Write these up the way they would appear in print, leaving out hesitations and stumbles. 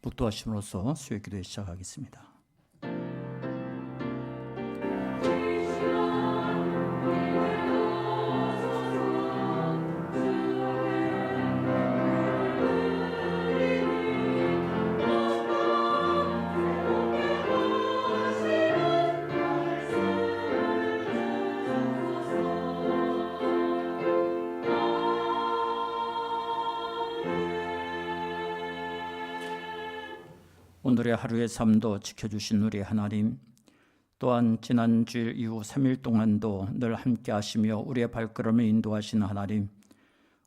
묵도하심으로써 수요 기도에 시작하겠습니다. 오늘의 하루의 삶도 지켜주신 우리 하나님, 또한 지난 주일 이후 3일 동안도 늘 함께 하시며 우리의 발걸음을 인도하시는 하나님,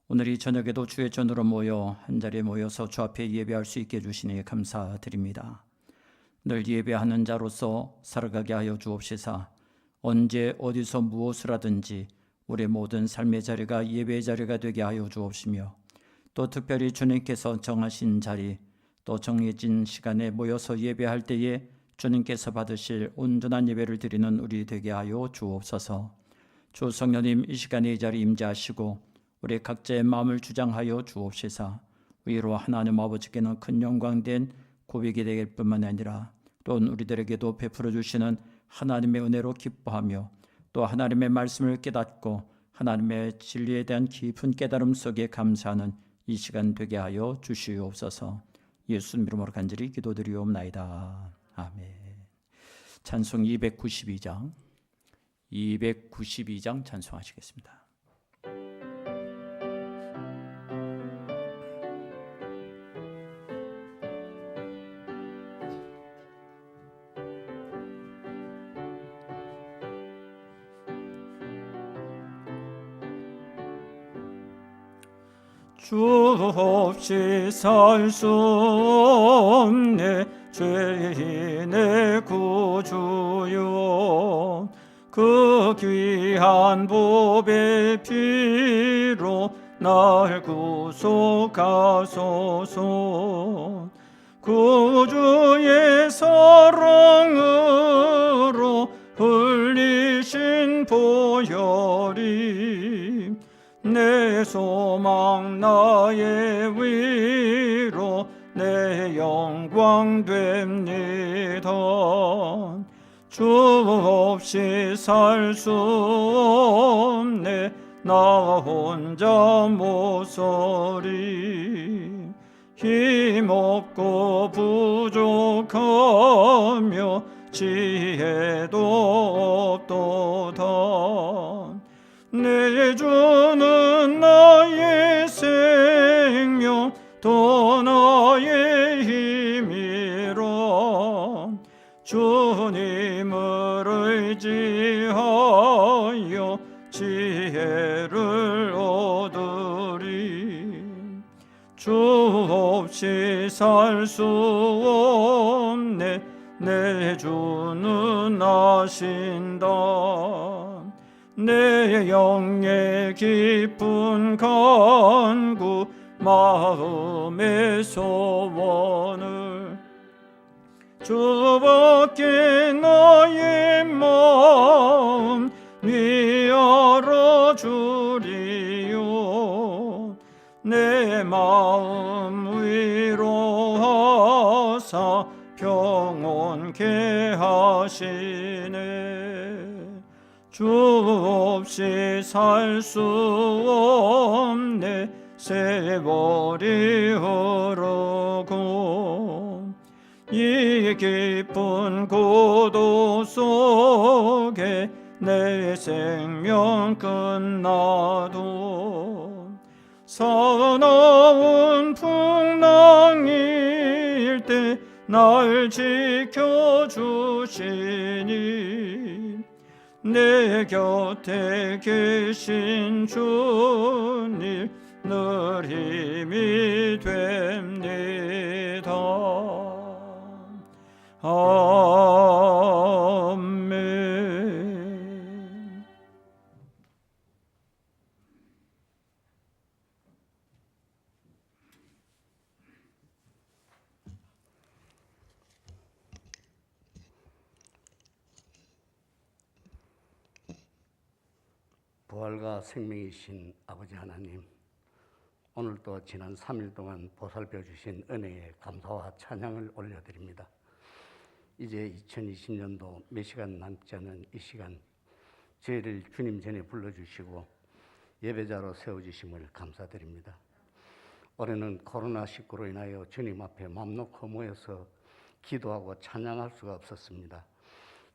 오늘 이 저녁에도 주의 전으로 모여 한자리에 모여서 주 앞에 예배할 수 있게 해주시니 감사드립니다. 늘 예배하는 자로서 살아가게 하여 주옵시사. 언제 어디서 무엇을 하든지 우리의 모든 삶의 자리가 예배의 자리가 되게 하여 주옵시며, 또 특별히 주님께서 정하신 자리, 또 정해진 시간에 모여서 예배할 때에 주님께서 받으실 온전한 예배를 드리는 우리 되게 하여 주옵소서. 주 성령님, 이 시간에 이 자리 임재하시고 우리 각자의 마음을 주장하여 주옵시사. 위로 하나님 아버지께는 큰 영광된 고백이 되길 뿐만 아니라 또한 우리들에게도 베풀어 주시는 하나님의 은혜로 기뻐하며, 또 하나님의 말씀을 깨닫고 하나님의 진리에 대한 깊은 깨달음 속에 감사하는 이 시간 되게 하여 주시옵소서. 예수님 이름으로 간절히 기도드리옵나이다. 아멘. 찬송 292장 찬송하시겠습니다. 주 없이 살 수 없네 죄인의 구주요, 그 귀한 보배 피로 날 구속하소서. 구주의 사랑으로 흘리신 보혈이 내 소망 나의 위로 내 영광 됩니다. 주 없이 살 수 없네 나 혼자 못서리. 힘없고 부족하며 지혜도 없도다. 내 주는 나의 생명 또 나의 힘이라. 주님을 의지하여 지혜를 얻으리. 주 없이 살 수 없네 내 주는 아신다. 내 영의 깊은 간구 마음의 소원을 주밖에 나의 마음 네 알아주리요. 내 마음 위로하사 평온케 하시네. 주 없이 살 수 없네 세월이 흐르고 이 깊은 고도 속에 내 생명 끝나도 사나운 풍랑일 때 날 지켜주시니 내 곁에 계신 주님 늘 힘이 됩니다. 아멘. 부활과 생명이신 아버지 하나님, 오늘도 지난 3일 동안 보살펴 주신 은혜에 감사와 찬양을 올려드립니다. 이제 2020년도 몇 시간 남지 않은 이 시간, 저희를 주님 전에 불러주시고 예배자로 세워주심을 감사드립니다. 올해는 코로나19로 인하여 주님 앞에 맘 놓고 모여서 기도하고 찬양할 수가 없었습니다.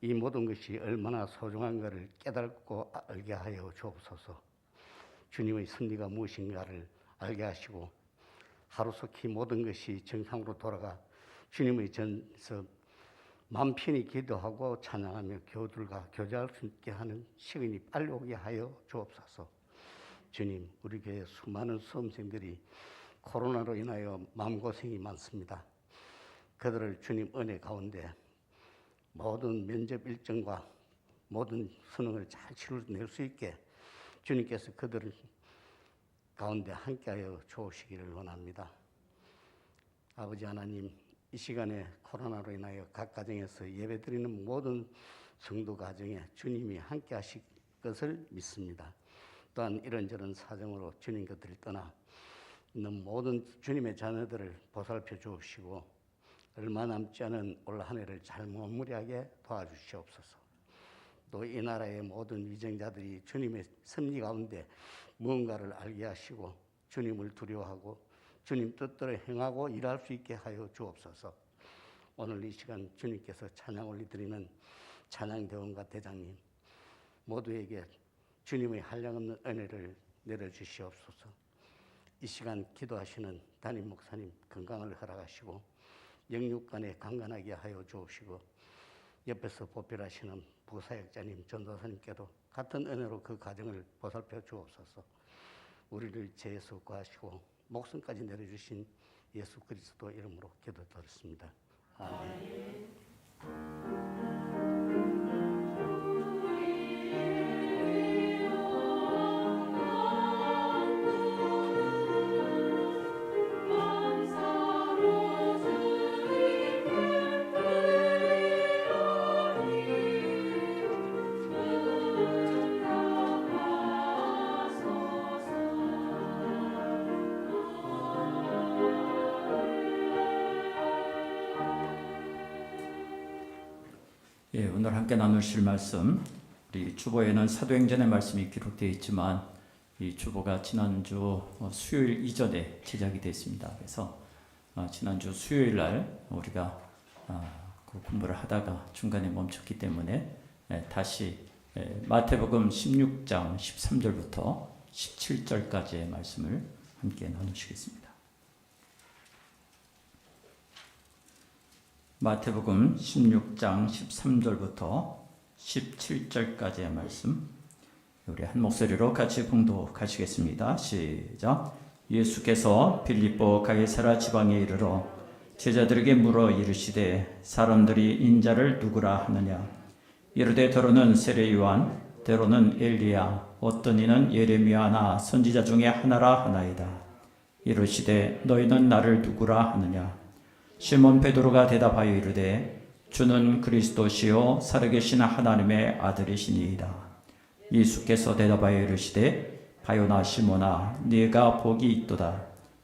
이 모든 것이 얼마나 소중한가를 깨닫고 알게 하여 주옵소서. 주님의 섭리가 무엇인가를 알게 하시고 하루속히 모든 것이 정상으로 돌아가 주님의 전에서 마음 편히 기도하고 찬양하며 교우들과 교제할 수 있게 하는 시간이 빨리 오게 하여 주옵소서. 주님, 우리 교회 수많은 수험생들이 코로나로 인하여 마음고생이 많습니다. 그들을 주님 은혜 가운데 모든 면접 일정과 모든 수능을 잘 치러낼 수 있게 주님께서 그들을 가운데 함께하여 주시기를 원합니다. 아버지 하나님, 이 시간에 코로나로 인하여 각 가정에서 예배드리는 모든 성도 가정에 주님이 함께하실 것을 믿습니다. 또한 이런저런 사정으로 주님 곁을 떠나 있는 모든 주님의 자녀들을 보살펴 주옵시고 얼마 남지 않은 올 한 해를 잘 마무리하게 도와주시옵소서. 또 이 나라의 모든 위정자들이 주님의 섭리 가운데 무언가를 알게 하시고 주님을 두려워하고 주님 뜻대로 행하고 일할 수 있게 하여 주옵소서. 오늘 이 시간 주님께서 찬양 올려드리는 찬양대원과 대장님 모두에게 주님의 한량없는 은혜를 내려주시옵소서. 이 시간 기도하시는 담임 목사님 건강을 허락하시고 영육간에 강건하게 하여 주옵시고 옆에서 보필하시는 부사역자님 전도사님께도 같은 은혜로 그 가정을 보살펴 주옵소서. 우리를 죄에서 구하시고 목숨까지 내려주신 예수 그리스도 이름으로 기도드렸습니다. 아멘. 예, 오늘 함께 나누실 말씀, 우리 주보에는 사도행전의 말씀이 기록되어 있지만 이 주보가 지난주 수요일 이전에 제작이 됐습니다. 그래서 지난주 수요일 날 우리가 그 공부를 하다가 중간에 멈췄기 때문에 다시 마태복음 16장 13절부터 17절까지의 말씀을 함께 나누시겠습니다. 마태복음 16장 13절부터 17절까지의 말씀, 우리 한 목소리로 같이 봉독하시겠습니다. 시작. 예수께서 빌립보 가이사라 지방에 이르러 제자들에게 물어 이르시되 사람들이 인자를 누구라 하느냐. 이르되 더러는 세례 요한, 때로는 엘리야, 어떤 이는 예레미야나 선지자 중에 하나라 하나이다. 이르시되 너희는 나를 누구라 하느냐. 시몬 베드로가 대답하여 이르되 주는 그리스도시요 살아계신 하나님의 아들이시니이다. 예수께서 대답하여 이르시되 바요나 시몬아 네가 복이 있도다.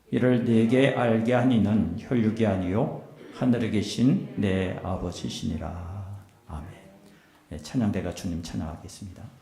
이를 네게 알게 한 이는 혈육이 아니요 하늘에 계신 내 아버지시니라. 아멘. 네, 찬양대가 주님 찬양하겠습니다.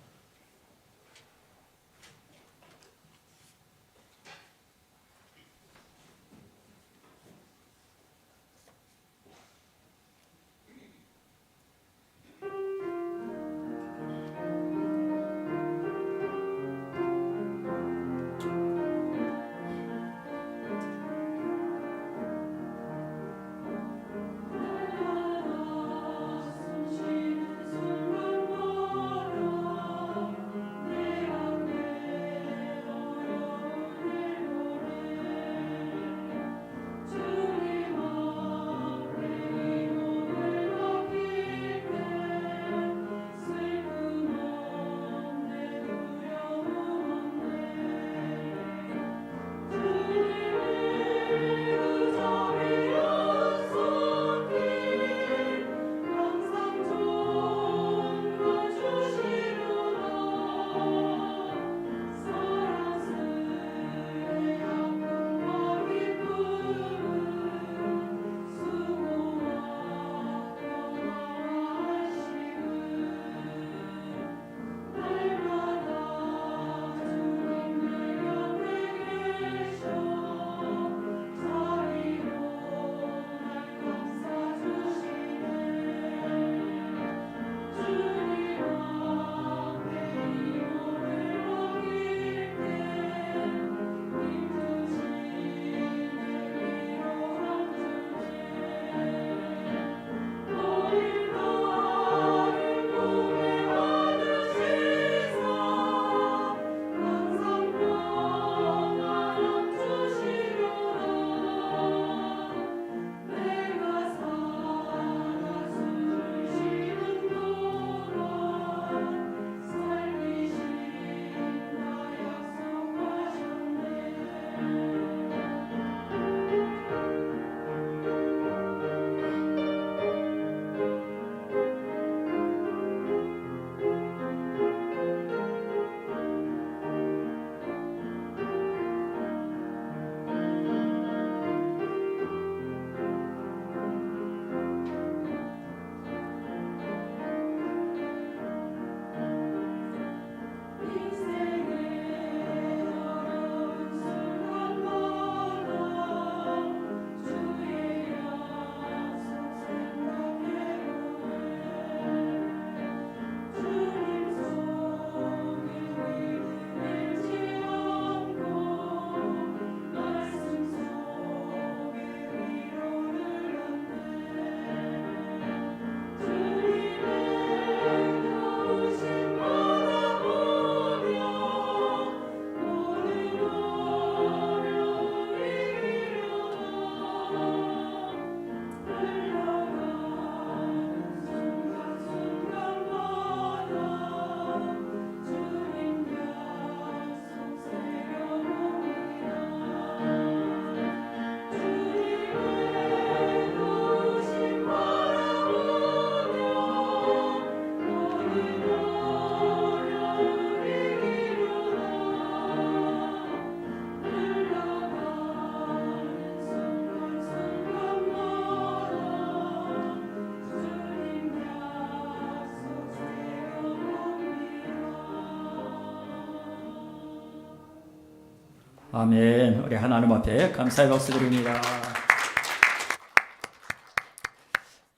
아멘. 우리 하나님 앞에 감사의 박수 드립니다.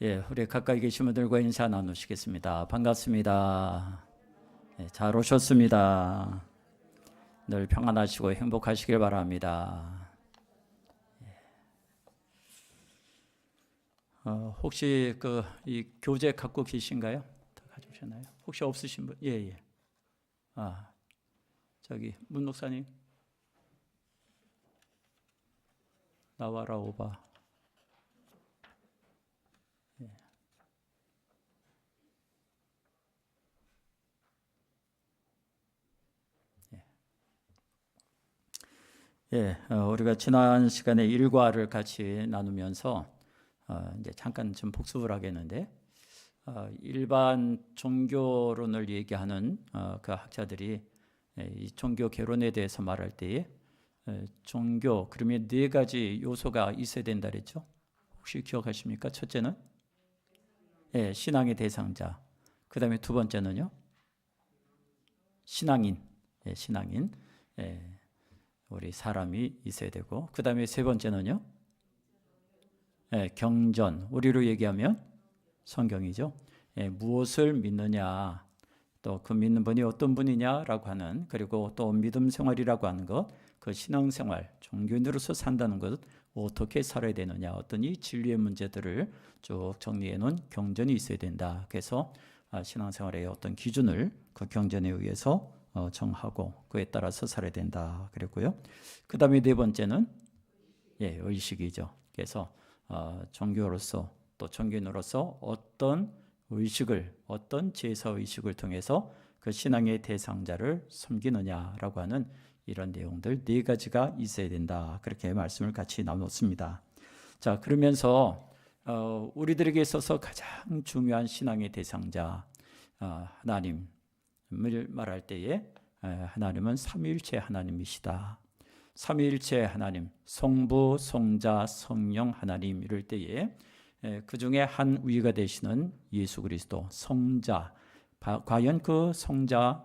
예, 우리 가까이 계신 분들과 인사 나누시겠습니다. 반갑습니다. 예, 잘 오셨습니다. 늘 평안하시고 행복하시길 바랍니다. 혹시 이 교재 갖고 계신가요? 가져오셨나요? 혹시 없으신 분? 예. 저기 문 목사님 나와라 오바. 우리가 지난 시간에 일과를 같이 나누면서 이제 잠깐 좀 복습을 하겠는데, 일반 종교론을 얘기하는 그 학자들이 이 종교 개론에 대해서 말할 때에 종교 그러면 네 가지 요소가 있어야 된다 그랬죠. 혹시 기억하십니까? 첫째는 신앙의 대상자. 그 다음에 두 번째는요, 신앙인. 신앙인. 우리 사람이 있어야 되고, 그 다음에 세 번째는요, 경전. 우리로 얘기하면 성경이죠. 무엇을 믿느냐, 또 그 믿는 분이 어떤 분이냐라고 하는, 그리고 또 믿음 생활이라고 하는 것, 그 신앙생활, 종교인으로서 산다는 것, 어떻게 살아야 되느냐, 어떤 이 진리의 문제들을 쭉 정리해 놓은 경전이 있어야 된다. 그래서 신앙생활의 어떤 기준을 그 경전에 의해서 정하고 그에 따라서 살아야 된다 그랬고요. 그 다음에 네 번째는 의식이죠. 그래서 종교로서 또 종교인으로서 어떤 의식을, 어떤 제사 의식을 통해서 그 신앙의 대상자를 섬기느냐라고 하는 이런 내용들 네 가지가 있어야 된다. 그렇게 말씀을 같이 나눴습니다. 자, 그러면서 우리들에게 있어서 가장 중요한 신앙의 대상자 하나님을 말할 때에 하나님은 삼위일체 하나님이시다. 삼위일체 하나님, 성부, 성자, 성령 하나님 이럴 때에 그 중에 한 위가 되시는 예수 그리스도, 성자. 과연 그 성자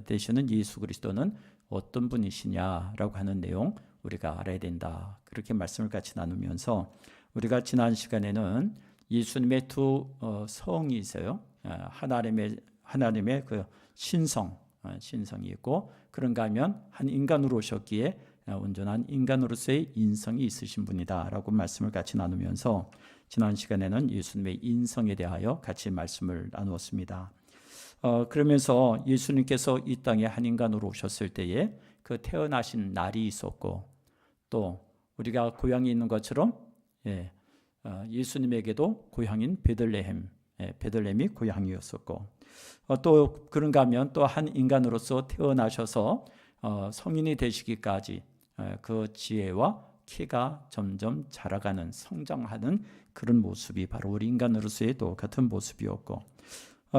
되시는 예수 그리스도는 어떤 분이시냐라고 하는 내용 우리가 알아야 된다. 그렇게 말씀을 같이 나누면서 우리가 지난 시간에는 예수님의 두 성이 있어요. 하나님의 그 신성이 있고, 그런가 하면 한 인간으로 오셨기에 온전한 인간으로서의 인성이 있으신 분이다라고 말씀을 같이 나누면서 지난 시간에는 예수님의 인성에 대하여 같이 말씀을 나누었습니다. 그러면서 예수님께서 이 땅에 한 인간으로 오셨을 때에 그 태어나신 날이 있었고, 또 우리가 고향이 있는 것처럼 예수님에게도 고향인 베들레헴이 고향이었었고, 또 그런가 하면 또 한 인간으로서 태어나셔서 성인이 되시기까지 그 지혜와 키가 점점 자라가는, 성장하는 그런 모습이 바로 우리 인간으로서의 또 같은 모습이었고,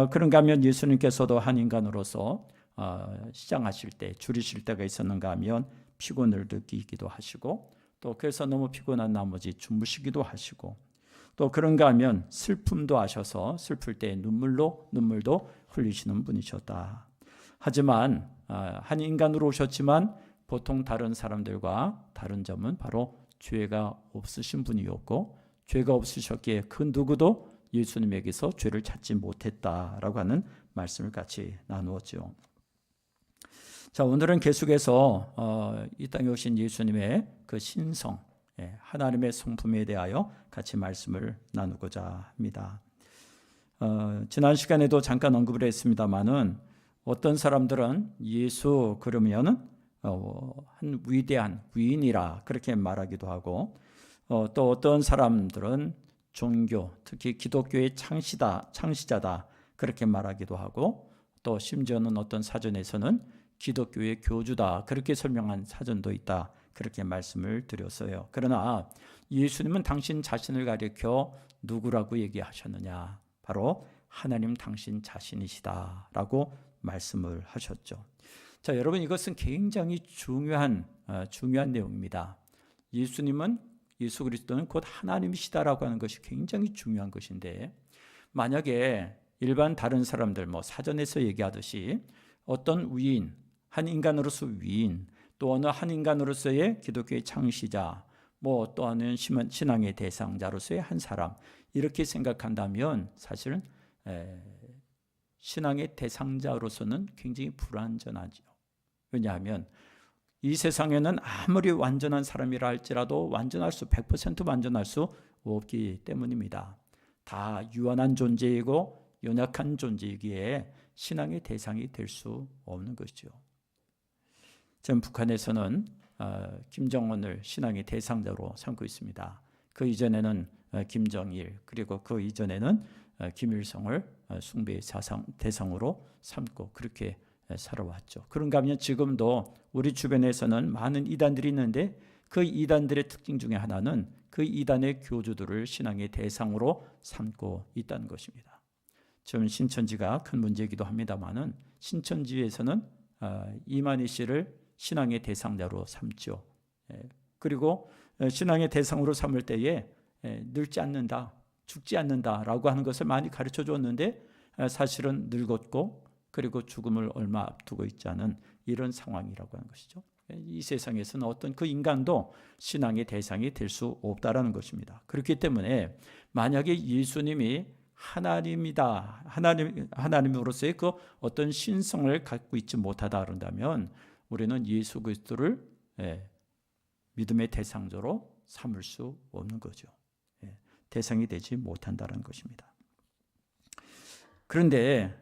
그런가 하면 예수님께서도 한 인간으로서 시장하실 때, 줄이실 때가 있었는가 하면 피곤을 느끼기도 하시고, 또 그래서 너무 피곤한 나머지 주무시기도 하시고, 또 그런가 하면 슬픔도 하셔서 슬플 때 눈물도 흘리시는 분이셨다. 하지만 한 인간으로 오셨지만 보통 다른 사람들과 다른 점은 바로 죄가 없으신 분이었고, 죄가 없으셨기에 그 누구도 예수님에게서 죄를 찾지 못했다라고 하는 말씀을 같이 나누었죠. 자, 오늘은 계속해서 이 땅에 오신 예수님의 그 신성, 하나님의 성품에 대하여 같이 말씀을 나누고자 합니다. 지난 시간에도 잠깐 언급을 했습니다마는 어떤 사람들은 예수 그러면은 한 위대한 위인이라 그렇게 말하기도 하고, 또 어떤 사람들은 종교, 특히 기독교의 창시자다 그렇게 말하기도 하고, 또 심지어는 어떤 사전에서는 기독교의 교주다 그렇게 설명한 사전도 있다 그렇게 말씀을 드렸어요. 그러나 예수님은 당신 자신을 가리켜 누구라고 얘기하셨느냐? 바로 하나님 당신 자신이시다라고 말씀을 하셨죠. 자, 여러분, 이것은 굉장히 중요한 내용입니다. 예수 그리스도는 곧 하나님이시다라고 하는 것이 굉장히 중요한 것인데, 만약에 일반 다른 사람들 사전에서 얘기하듯이 어떤 위인, 한 인간으로서 위인, 또 어느 한 인간으로서의 기독교의 창시자, 뭐 또 하나는 신앙의 대상자로서의 한 사람, 이렇게 생각한다면 사실은 신앙의 대상자로서는 굉장히 불완전하죠. 왜냐하면 이 세상에는 아무리 완전한 사람이라 할지라도 100% 완전할 수 없기 때문입니다. 다 유한한 존재이고 연약한 존재이기에 신앙의 대상이 될 수 없는 것이죠. 지금 북한에서는 김정은을 신앙의 대상자로 삼고 있습니다. 그 이전에는 김정일, 그리고 그 이전에는 김일성을 숭배의 대상으로 삼고 그렇게 살아왔죠. 그런가 하면 지금도 우리 주변에서는 많은 이단들이 있는데 그 이단들의 특징 중에 하나는 그 이단의 교주들을 신앙의 대상으로 삼고 있다는 것입니다. 지금 신천지가 큰 문제이기도 합니다만은 신천지에서는 이만희 씨를 신앙의 대상자로 삼죠. 그리고 신앙의 대상으로 삼을 때에 늙지 않는다, 죽지 않는다라고 하는 것을 많이 가르쳐 줬는데 사실은 늙었고 그리고 죽음을 얼마 앞두고 있지 않은 이런 상황이라고 하는 것이죠. 이 세상에서는 어떤 그 인간도 신앙의 대상이 될 수 없다라는 것입니다. 그렇기 때문에 만약에 예수님이 하나님이다, 하나님으로서의 그 어떤 신성을 갖고 있지 못하다 그런다면 우리는 예수 그리스도를 믿음의 대상자로 삼을 수 없는 거죠. 대상이 되지 못한다는 것입니다. 그런데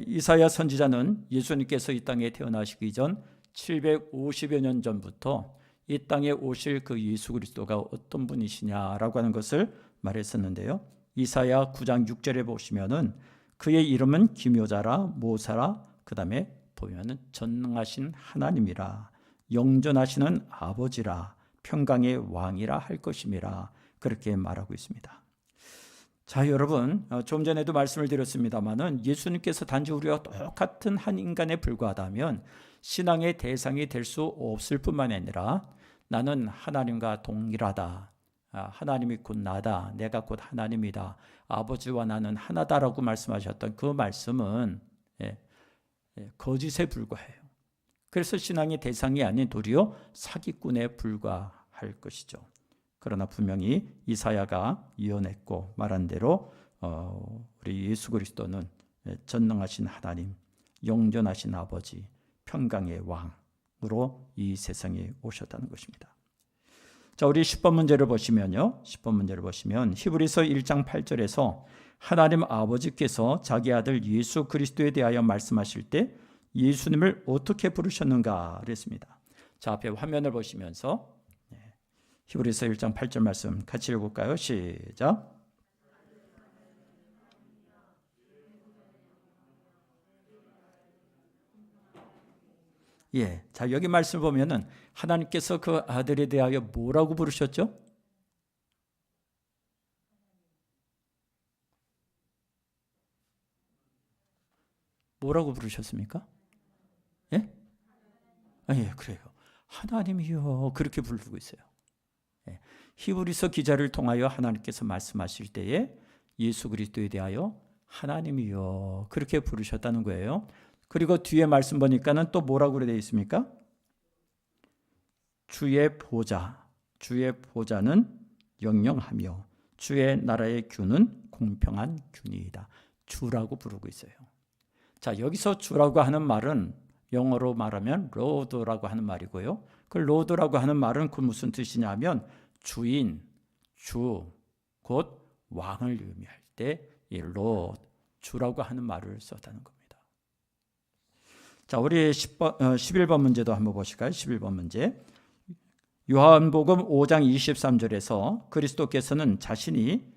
이사야 선지자는 예수님께서 이 땅에 태어나시기 전 750여 년 전부터 이 땅에 오실 그 예수 그리스도가 어떤 분이시냐라고 하는 것을 말했었는데요. 이사야 9장 6절에 보시면은 그의 이름은 기묘자라 모사라, 그 다음에 보면은 전능하신 하나님이라, 영존하시는 아버지라, 평강의 왕이라 할 것임이라, 그렇게 말하고 있습니다. 자, 여러분, 좀 전에도 말씀을 드렸습니다마는 예수님께서 단지 우리와 똑같은 한 인간에 불과하다면 신앙의 대상이 될 수 없을 뿐만 아니라 나는 하나님과 동일하다, 하나님이 곧 나다, 내가 곧 하나님이다, 아버지와 나는 하나다라고 말씀하셨던 그 말씀은 거짓에 불과해요. 그래서 신앙의 대상이 아닌 도리어 사기꾼에 불과할 것이죠. 그러나 분명히 이사야가 예언했고 말한 대로 우리 예수 그리스도는 전능하신 하나님, 영존하신 아버지, 평강의 왕으로 이 세상에 오셨다는 것입니다. 자, 우리 10번 문제를 보시면요. 10번 문제를 보시면 히브리서 1장 8절에서 하나님 아버지께서 자기 아들 예수 그리스도에 대하여 말씀하실 때 예수님을 어떻게 부르셨는가 그랬습니다. 자, 앞에 화면을 보시면서 히브리서 1장 8절 말씀 같이 읽을까요? 시작. 자, 여기 말씀을 보면은 하나님께서 그 아들에 대하여 뭐라고 부르셨죠? 뭐라고 부르셨습니까? 그래요. 하나님이요. 그렇게 부르고 있어요. 히브리서 기자를 통하여 하나님께서 말씀하실 때에 예수 그리스도에 대하여 하나님이요. 그렇게 부르셨다는 거예요. 그리고 뒤에 말씀 보니까는 또 뭐라고 되어 있습니까? 주의 보좌, 주의 보좌는 영영하며 주의 나라의 균은 공평한 균이다. 주라고 부르고 있어요. 자, 여기서 주라고 하는 말은 영어로 말하면 로드라고 하는 말이고요. 그 로드라고 하는 말은 그 무슨 뜻이냐면 주인, 주, 곧 왕을 의미할 때 이 로드, 주라고 하는 말을 썼다는 겁니다. 자, 우리 11번 문제도 한번 보실까요? 11번 문제. 요한복음 5장 23절에서 그리스도께서는 자신이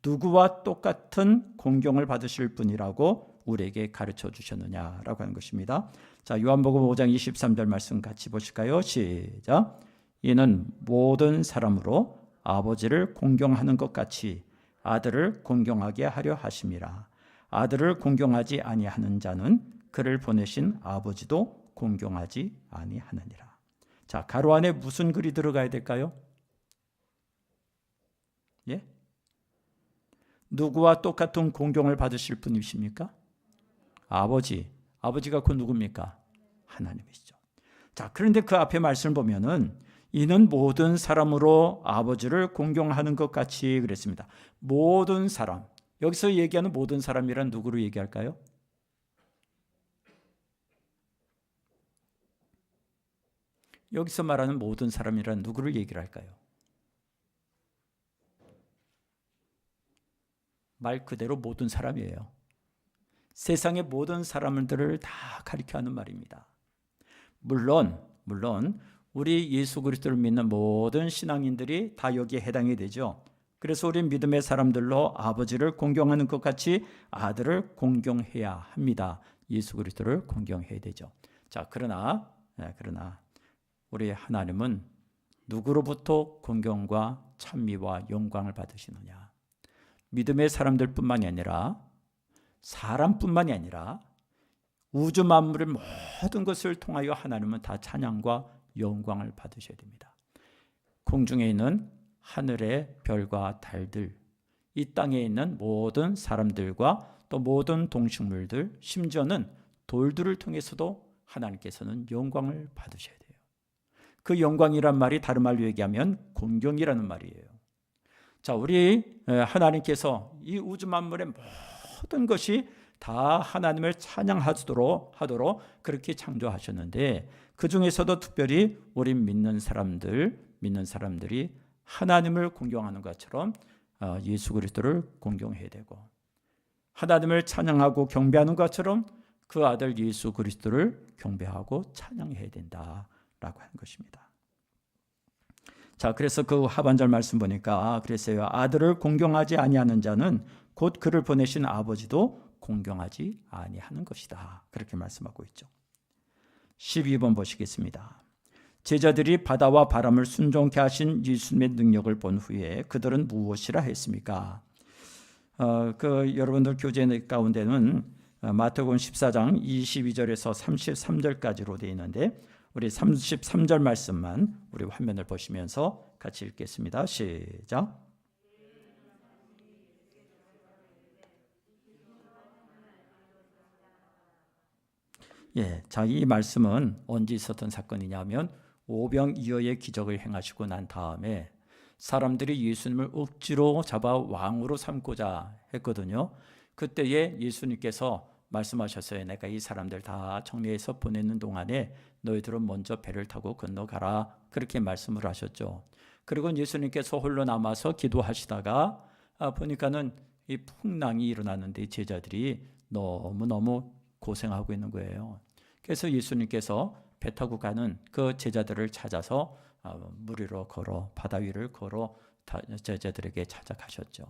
누구와 똑같은 공경을 받으실 분이라고 우리에게 가르쳐 주셨느냐라고 하는 것입니다. 자, 요한복음 5장 23절 말씀 같이 보실까요? 시작. 이는 모든 사람으로 아버지를 공경하는 것 같이 아들을 공경하게 하려 하심이라. 아들을 공경하지 아니하는 자는 그를 보내신 아버지도 공경하지 아니하느니라. 자, 가로 안에 무슨 글이 들어가야 될까요? 누구와 똑같은 공경을 받으실 분이십니까? 아버지. 아버지가 그 누굽니까? 하나님이시죠. 자, 그런데 그 앞에 말씀을 보면은 이는 모든 사람으로 아버지를 공경하는 것 같이 그랬습니다. 모든 사람. 여기서 얘기하는 모든 사람이란 누구로 얘기할까요? 여기서 말하는 모든 사람이란 누구를 얘기를 할까요? 말 그대로 모든 사람이에요. 세상의 모든 사람들을 다 가리켜 하는 말입니다. 물론 우리 예수 그리스도를 믿는 모든 신앙인들이 다 여기에 해당이 되죠. 그래서 우리 믿음의 사람들로 아버지를 공경하는 것 같이 아들을 공경해야 합니다. 예수 그리스도를 공경해야 되죠. 자, 그러나 우리 하나님은 누구로부터 공경과 찬미와 영광을 받으시느냐? 믿음의 사람들뿐만이 아니라 사람뿐만이 아니라 우주 만물의 모든 것을 통하여 하나님은 다 찬양과 영광을 받으셔야 됩니다. 공중에 있는 하늘의 별과 달들, 이 땅에 있는 모든 사람들과 또 모든 동식물들, 심지어는 돌들을 통해서도 하나님께서는 영광을 받으셔야 돼요. 그 영광이란 말이 다른 말로 얘기하면 공경이라는 말이에요. 자, 우리 하나님께서 이 우주 만물의 모든 것이 다 하나님을 찬양하도록 그렇게 창조하셨는데, 그 중에서도 특별히 우리 믿는 사람들이 하나님을 공경하는 것처럼 예수 그리스도를 공경해야 되고, 하나님을 찬양하고 경배하는 것처럼 그 아들 예수 그리스도를 경배하고 찬양해야 된다라고 하는 것입니다. 자, 그래서 그 하반절 말씀 보니까 그랬어요. 아들을 공경하지 아니하는 자는 곧 그를 보내신 아버지도 공경하지 아니하는 것이다. 그렇게 말씀하고 있죠. 12번 보시겠습니다. 제자들이 바다와 바람을 순종케 하신 예수님의 능력을 본 후에 그들은 무엇이라 했습니까? 여러분들 교재 가운데는 마태복음 14장 22절에서 33절까지로 되어 있는데, 우리 33절 말씀만 우리 화면을 보시면서 같이 읽겠습니다. 시작. 자, 이 말씀은 언제 있었던 사건이냐면 오병이어의 기적을 행하시고 난 다음에 사람들이 예수님을 억지로 잡아 왕으로 삼고자 했거든요. 그때에 예수님께서 말씀하셨어요. 내가 이 사람들 다 정리해서 보내는 동안에 너희들은 먼저 배를 타고 건너가라. 그렇게 말씀을 하셨죠. 그리고 예수님께서 홀로 남아서 기도하시다가 보니까는 이 풍랑이 일어나는데 제자들이 너무너무 고생하고 있는 거예요. 그래서 예수님께서 배 타고 가는 그 제자들을 찾아서 물 위로 걸어 바다 위를 걸어 제자들에게 찾아가셨죠.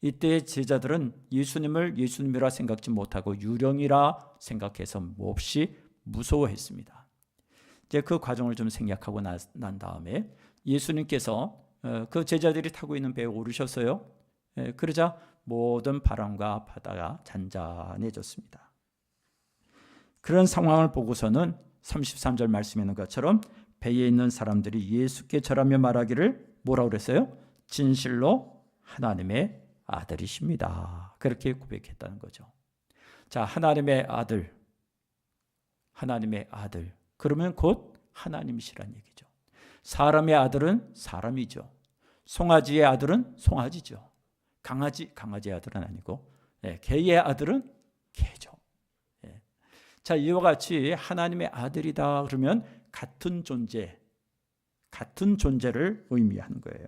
이때 제자들은 예수님을 예수님이라 생각지 못하고 유령이라 생각해서 몹시 무서워했습니다. 이제 그 과정을 좀 생략하고 난 다음에 예수님께서 그 제자들이 타고 있는 배에 오르셨어요. 그러자 모든 바람과 바다가 잔잔해졌습니다. 그런 상황을 보고서는 33절 말씀에 있는 것처럼 배에 있는 사람들이 예수께 절하며 말하기를 뭐라고 그랬어요? 진실로 하나님의 아들이십니다. 그렇게 고백했다는 거죠. 자, 하나님의 아들. 그러면 곧 하나님이시란 얘기죠. 사람의 아들은 사람이죠. 송아지의 아들은 송아지죠. 강아지의 아들은 아니고, 개의 아들은 개죠. 자, 이와 같이 하나님의 아들이다 그러면 같은 존재를 의미하는 거예요.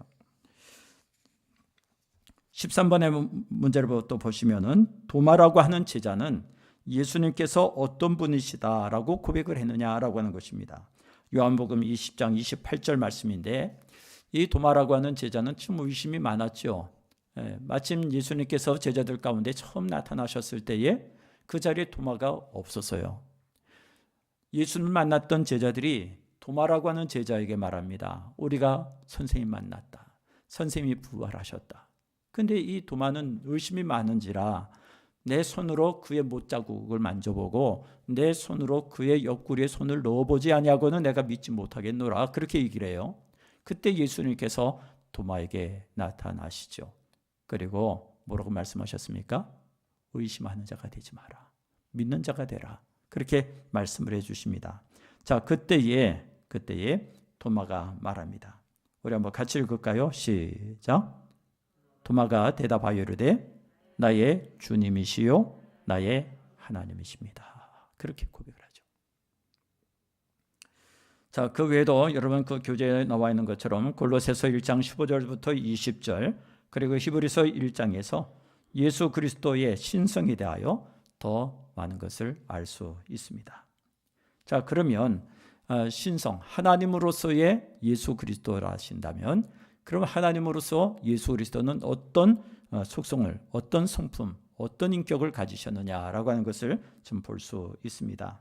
13번의 문제를 또 보시면은 도마라고 하는 제자는 예수님께서 어떤 분이시다라고 고백을 했느냐라고 하는 것입니다. 요한복음 20장 28절 말씀인데, 이 도마라고 하는 제자는 참 의심이 많았죠. 마침 예수님께서 제자들 가운데 처음 나타나셨을 때에 그 자리에 도마가 없었어요. 예수님을 만났던 제자들이 도마라고 하는 제자에게 말합니다. 우리가 선생님 만났다. 선생님이 부활하셨다. 근데 이 도마는 의심이 많은지라 내 손으로 그의 못자국을 만져보고 내 손으로 그의 옆구리에 손을 넣어보지 아니하고는 내가 믿지 못하겠노라. 그렇게 얘기를 해요. 그때 예수님께서 도마에게 나타나시죠. 그리고 뭐라고 말씀하셨습니까? 의심하는 자가 되지 마라. 믿는 자가 되라. 그렇게 말씀을 해주십니다. 자, 그때에 도마가 말합니다. 우리 한번 같이 읽을까요? 시작. 도마가 대답하여 이르되 나의 주님이시요 나의 하나님이십니다. 그렇게 고백을 하죠. 자, 그 외에도 여러분 그 교재에 나와 있는 것처럼 골로새서 1장 15절부터 20절, 그리고 히브리서 1장에서 예수 그리스도의 신성에 대하여 더 많은 것을 알 수 있습니다. 자, 그러면 신성, 하나님으로서의 예수 그리스도라 하신다면, 그럼 하나님으로서 예수 그리스도는 어떤 속성을, 어떤 성품, 어떤 인격을 가지셨느냐라고 하는 것을 좀 볼 수 있습니다.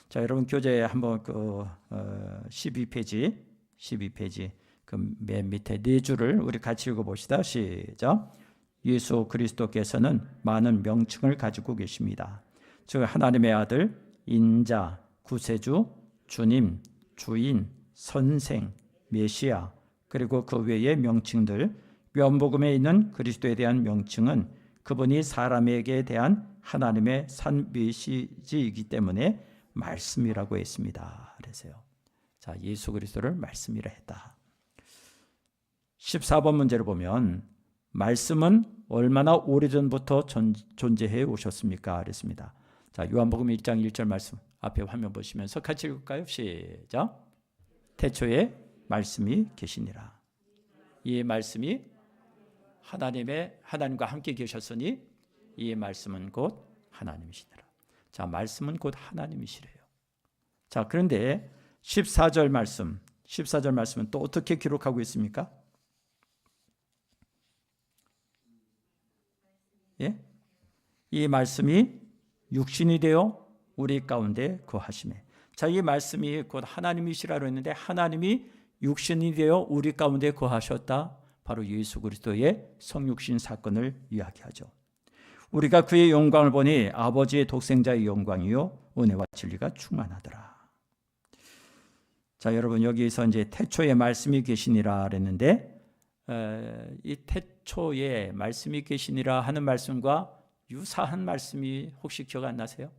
자, 여러분 교재에 한번 그 12페이지 그 맨 밑에 네 줄을 우리 같이 읽어봅시다. 시작. 예수 그리스도께서는 많은 명칭을 가지고 계십니다. 즉 하나님의 아들, 인자, 구세주, 주님, 주인, 선생, 메시아, 그리고 그 외의 명칭들, 요한복음에 있는 그리스도에 대한 명칭은 그분이 사람에게 대한 하나님의 산 메시지이기 때문에 말씀이라고 했습니다. 그래서요. 자, 예수 그리스도를 말씀이라 했다. 14번 문제를 보면 말씀은 얼마나 오래전부터 존재해 오셨습니까? 그랬습니다. 자, 요한복음 1장 1절 말씀 앞에 화면 보시면서 같이 읽을까요? 시작. 태초에 말씀이 계시니라. 이 말씀이 하나님과 함께 계셨으니 이 말씀은 곧 하나님이시니라. 자, 말씀은 곧 하나님이시래요. 자, 그런데 14절 말씀은 또 어떻게 기록하고 있습니까? 예? 이 말씀이 육신이 되어 우리 가운데 거하시매. 자, 이 말씀이 곧 하나님이시라고 했는데 하나님이 육신이 되어 우리 가운데 거하셨다. 바로 예수 그리스도의 성육신 사건을 이야기하죠. 우리가 그의 영광을 보니 아버지의 독생자의 영광이요 은혜와 진리가 충만하더라. 자, 여러분 여기서 이제 태초에 말씀이 계시니라 그랬는데 이 태초에 말씀이 계시니라 하는 말씀과 유사한 말씀이 혹시 기억 안 나세요?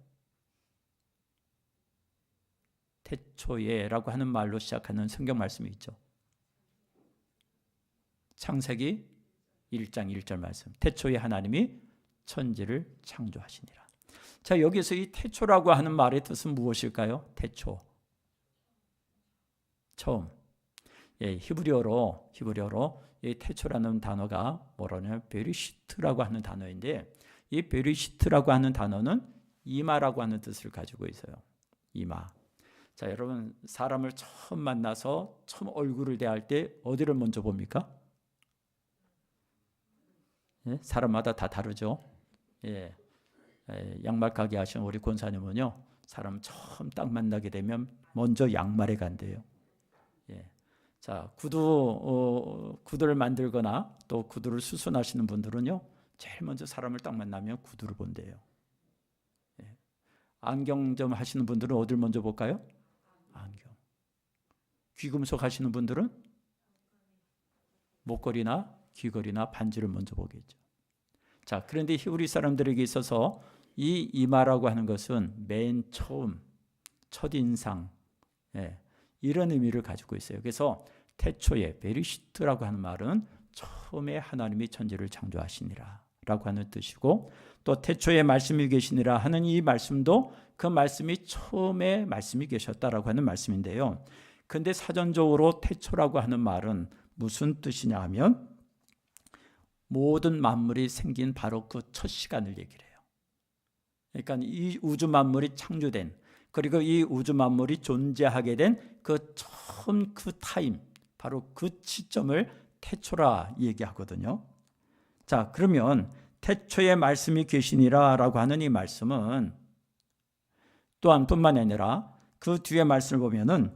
태초에라고 하는 말로 시작하는 성경 말씀이 있죠. 창세기 1장 1절 말씀. 태초에 하나님이 천지를 창조하시니라. 자, 여기서 이 태초라고 하는 말의 뜻은 무엇일까요? 태초. 처음. 예, 히브리어로 이 태초라는 단어가 뭐라냐? 베리시트라고 하는 단어인데 이 베리시트라고 하는 단어는 이마라고 하는 뜻을 가지고 있어요. 이마. 자, 여러분 사람을 처음 만나서 처음 얼굴을 대할 때 어디를 먼저 봅니까? 예? 사람마다 다 다르죠. 예. 양말 가게 하신 우리 권사님은요, 사람 처음 딱 만나게 되면 먼저 양말에 간대요. 예. 자, 구두를 만들거나 또 구두를 수선하시는 분들은요, 제일 먼저 사람을 딱 만나면 구두를 본대요. 예. 안경점 하시는 분들은 어디를 먼저 볼까요? 안경. 귀금속 하시는 분들은 목걸이나 귀걸이나 반지를 먼저 보겠죠. 자, 그런데 히브리 사람들에게 있어서 이 이마라고 하는 것은 맨 처음, 첫인상, 예, 이런 의미를 가지고 있어요. 그래서 태초에 베리시트라고 하는 말은 처음에 하나님이 천지를 창조하시니라 라고 하는 뜻이고, 또 태초에 말씀이 계시니라 하는 이 말씀도 그 말씀이 처음에 말씀이 계셨다라고 하는 말씀인데요. 근데 사전적으로 태초라고 하는 말은 무슨 뜻이냐 하면 모든 만물이 생긴 바로 그 첫 시간을 얘기를 해요. 그러니까 이 우주 만물이 창조된, 그리고 이 우주 만물이 존재하게 된 그 처음 그 타임, 바로 그 시점을 태초라 얘기하거든요. 자, 그러면 태초에 말씀이 계시니라 라고 하는 이 말씀은 또한 뿐만 아니라 그 뒤에 말씀을 보면은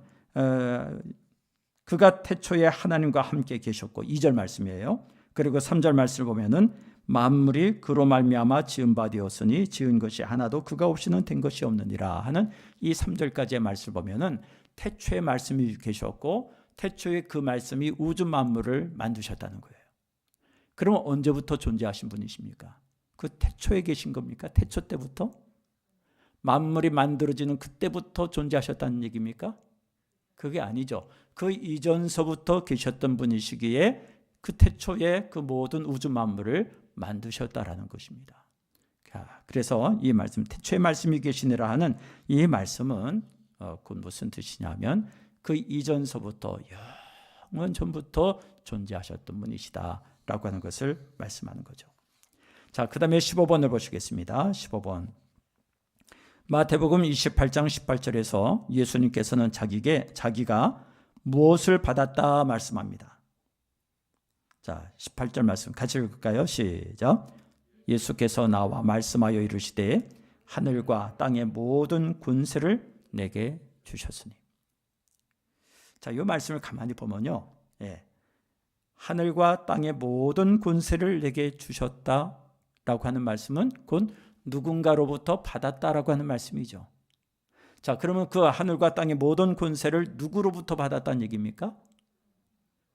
그가 태초에 하나님과 함께 계셨고, 2절 말씀이에요. 그리고 3절 말씀을 보면은 만물이 그로 말미암아 지은 바 되었으니 지은 것이 하나도 그가 없이는 된 것이 없느니라 하는 이 3절까지의 말씀을 보면은 태초에 말씀이 계셨고 태초에 그 말씀이 우주 만물을 만드셨다는 거예요. 그러면 언제부터 존재하신 분이십니까? 그 태초에 계신 겁니까? 태초 때부터? 만물이 만들어지는 그때부터 존재하셨다는 얘기입니까? 그게 아니죠. 그 이전서부터 계셨던 분이시기에 그 태초에 그 모든 우주 만물을 만드셨다라는 것입니다. 그래서 이 말씀, 태초의 말씀이 계시니라 하는 이 말씀은 그 무슨 뜻이냐면 그 이전서부터 영원 전부터 존재하셨던 분이시다라고 하는 것을 말씀하는 거죠. 자, 그 다음에 15번을 보시겠습니다. 15번. 마태복음 28장 18절에서 예수님께서는 자기가 무엇을 받았다 말씀합니다. 자, 18절 말씀 같이 읽을까요? 시작. 예수께서 나와 말씀하여 이르시되 하늘과 땅의 모든 군세를 내게 주셨으니. 자, 이 말씀을 가만히 보면요, 하늘과 땅의 모든 군세를 내게 주셨다라고 하는 말씀은 곧 누군가로부터 받았다라고 하는 말씀이죠. 자, 그러면 그 하늘과 땅의 모든 군세를 누구로부터 받았다는 얘기입니까?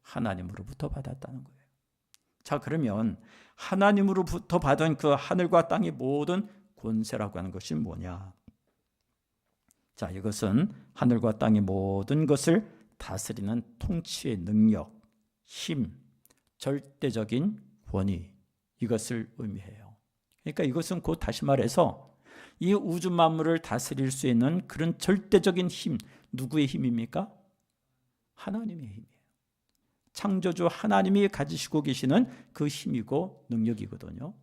하나님으로부터 받았다는 거예요. 자, 그러면 하나님으로부터 받은 그 하늘과 땅의 모든 권세라고 하는 것이 뭐냐? 자, 이것은 하늘과 땅의 모든 것을 다스리는 통치의 능력, 힘, 절대적인 권위, 이것을 의미해요. 그러니까 이것은 곧 다시 말해서 이 우주 만물을 다스릴 수 있는 그런 절대적인 힘, 누구의 힘입니까? 하나님의 힘이에요. 창조주 하나님이 가지시고 계시는 그 힘이고 능력이거든요.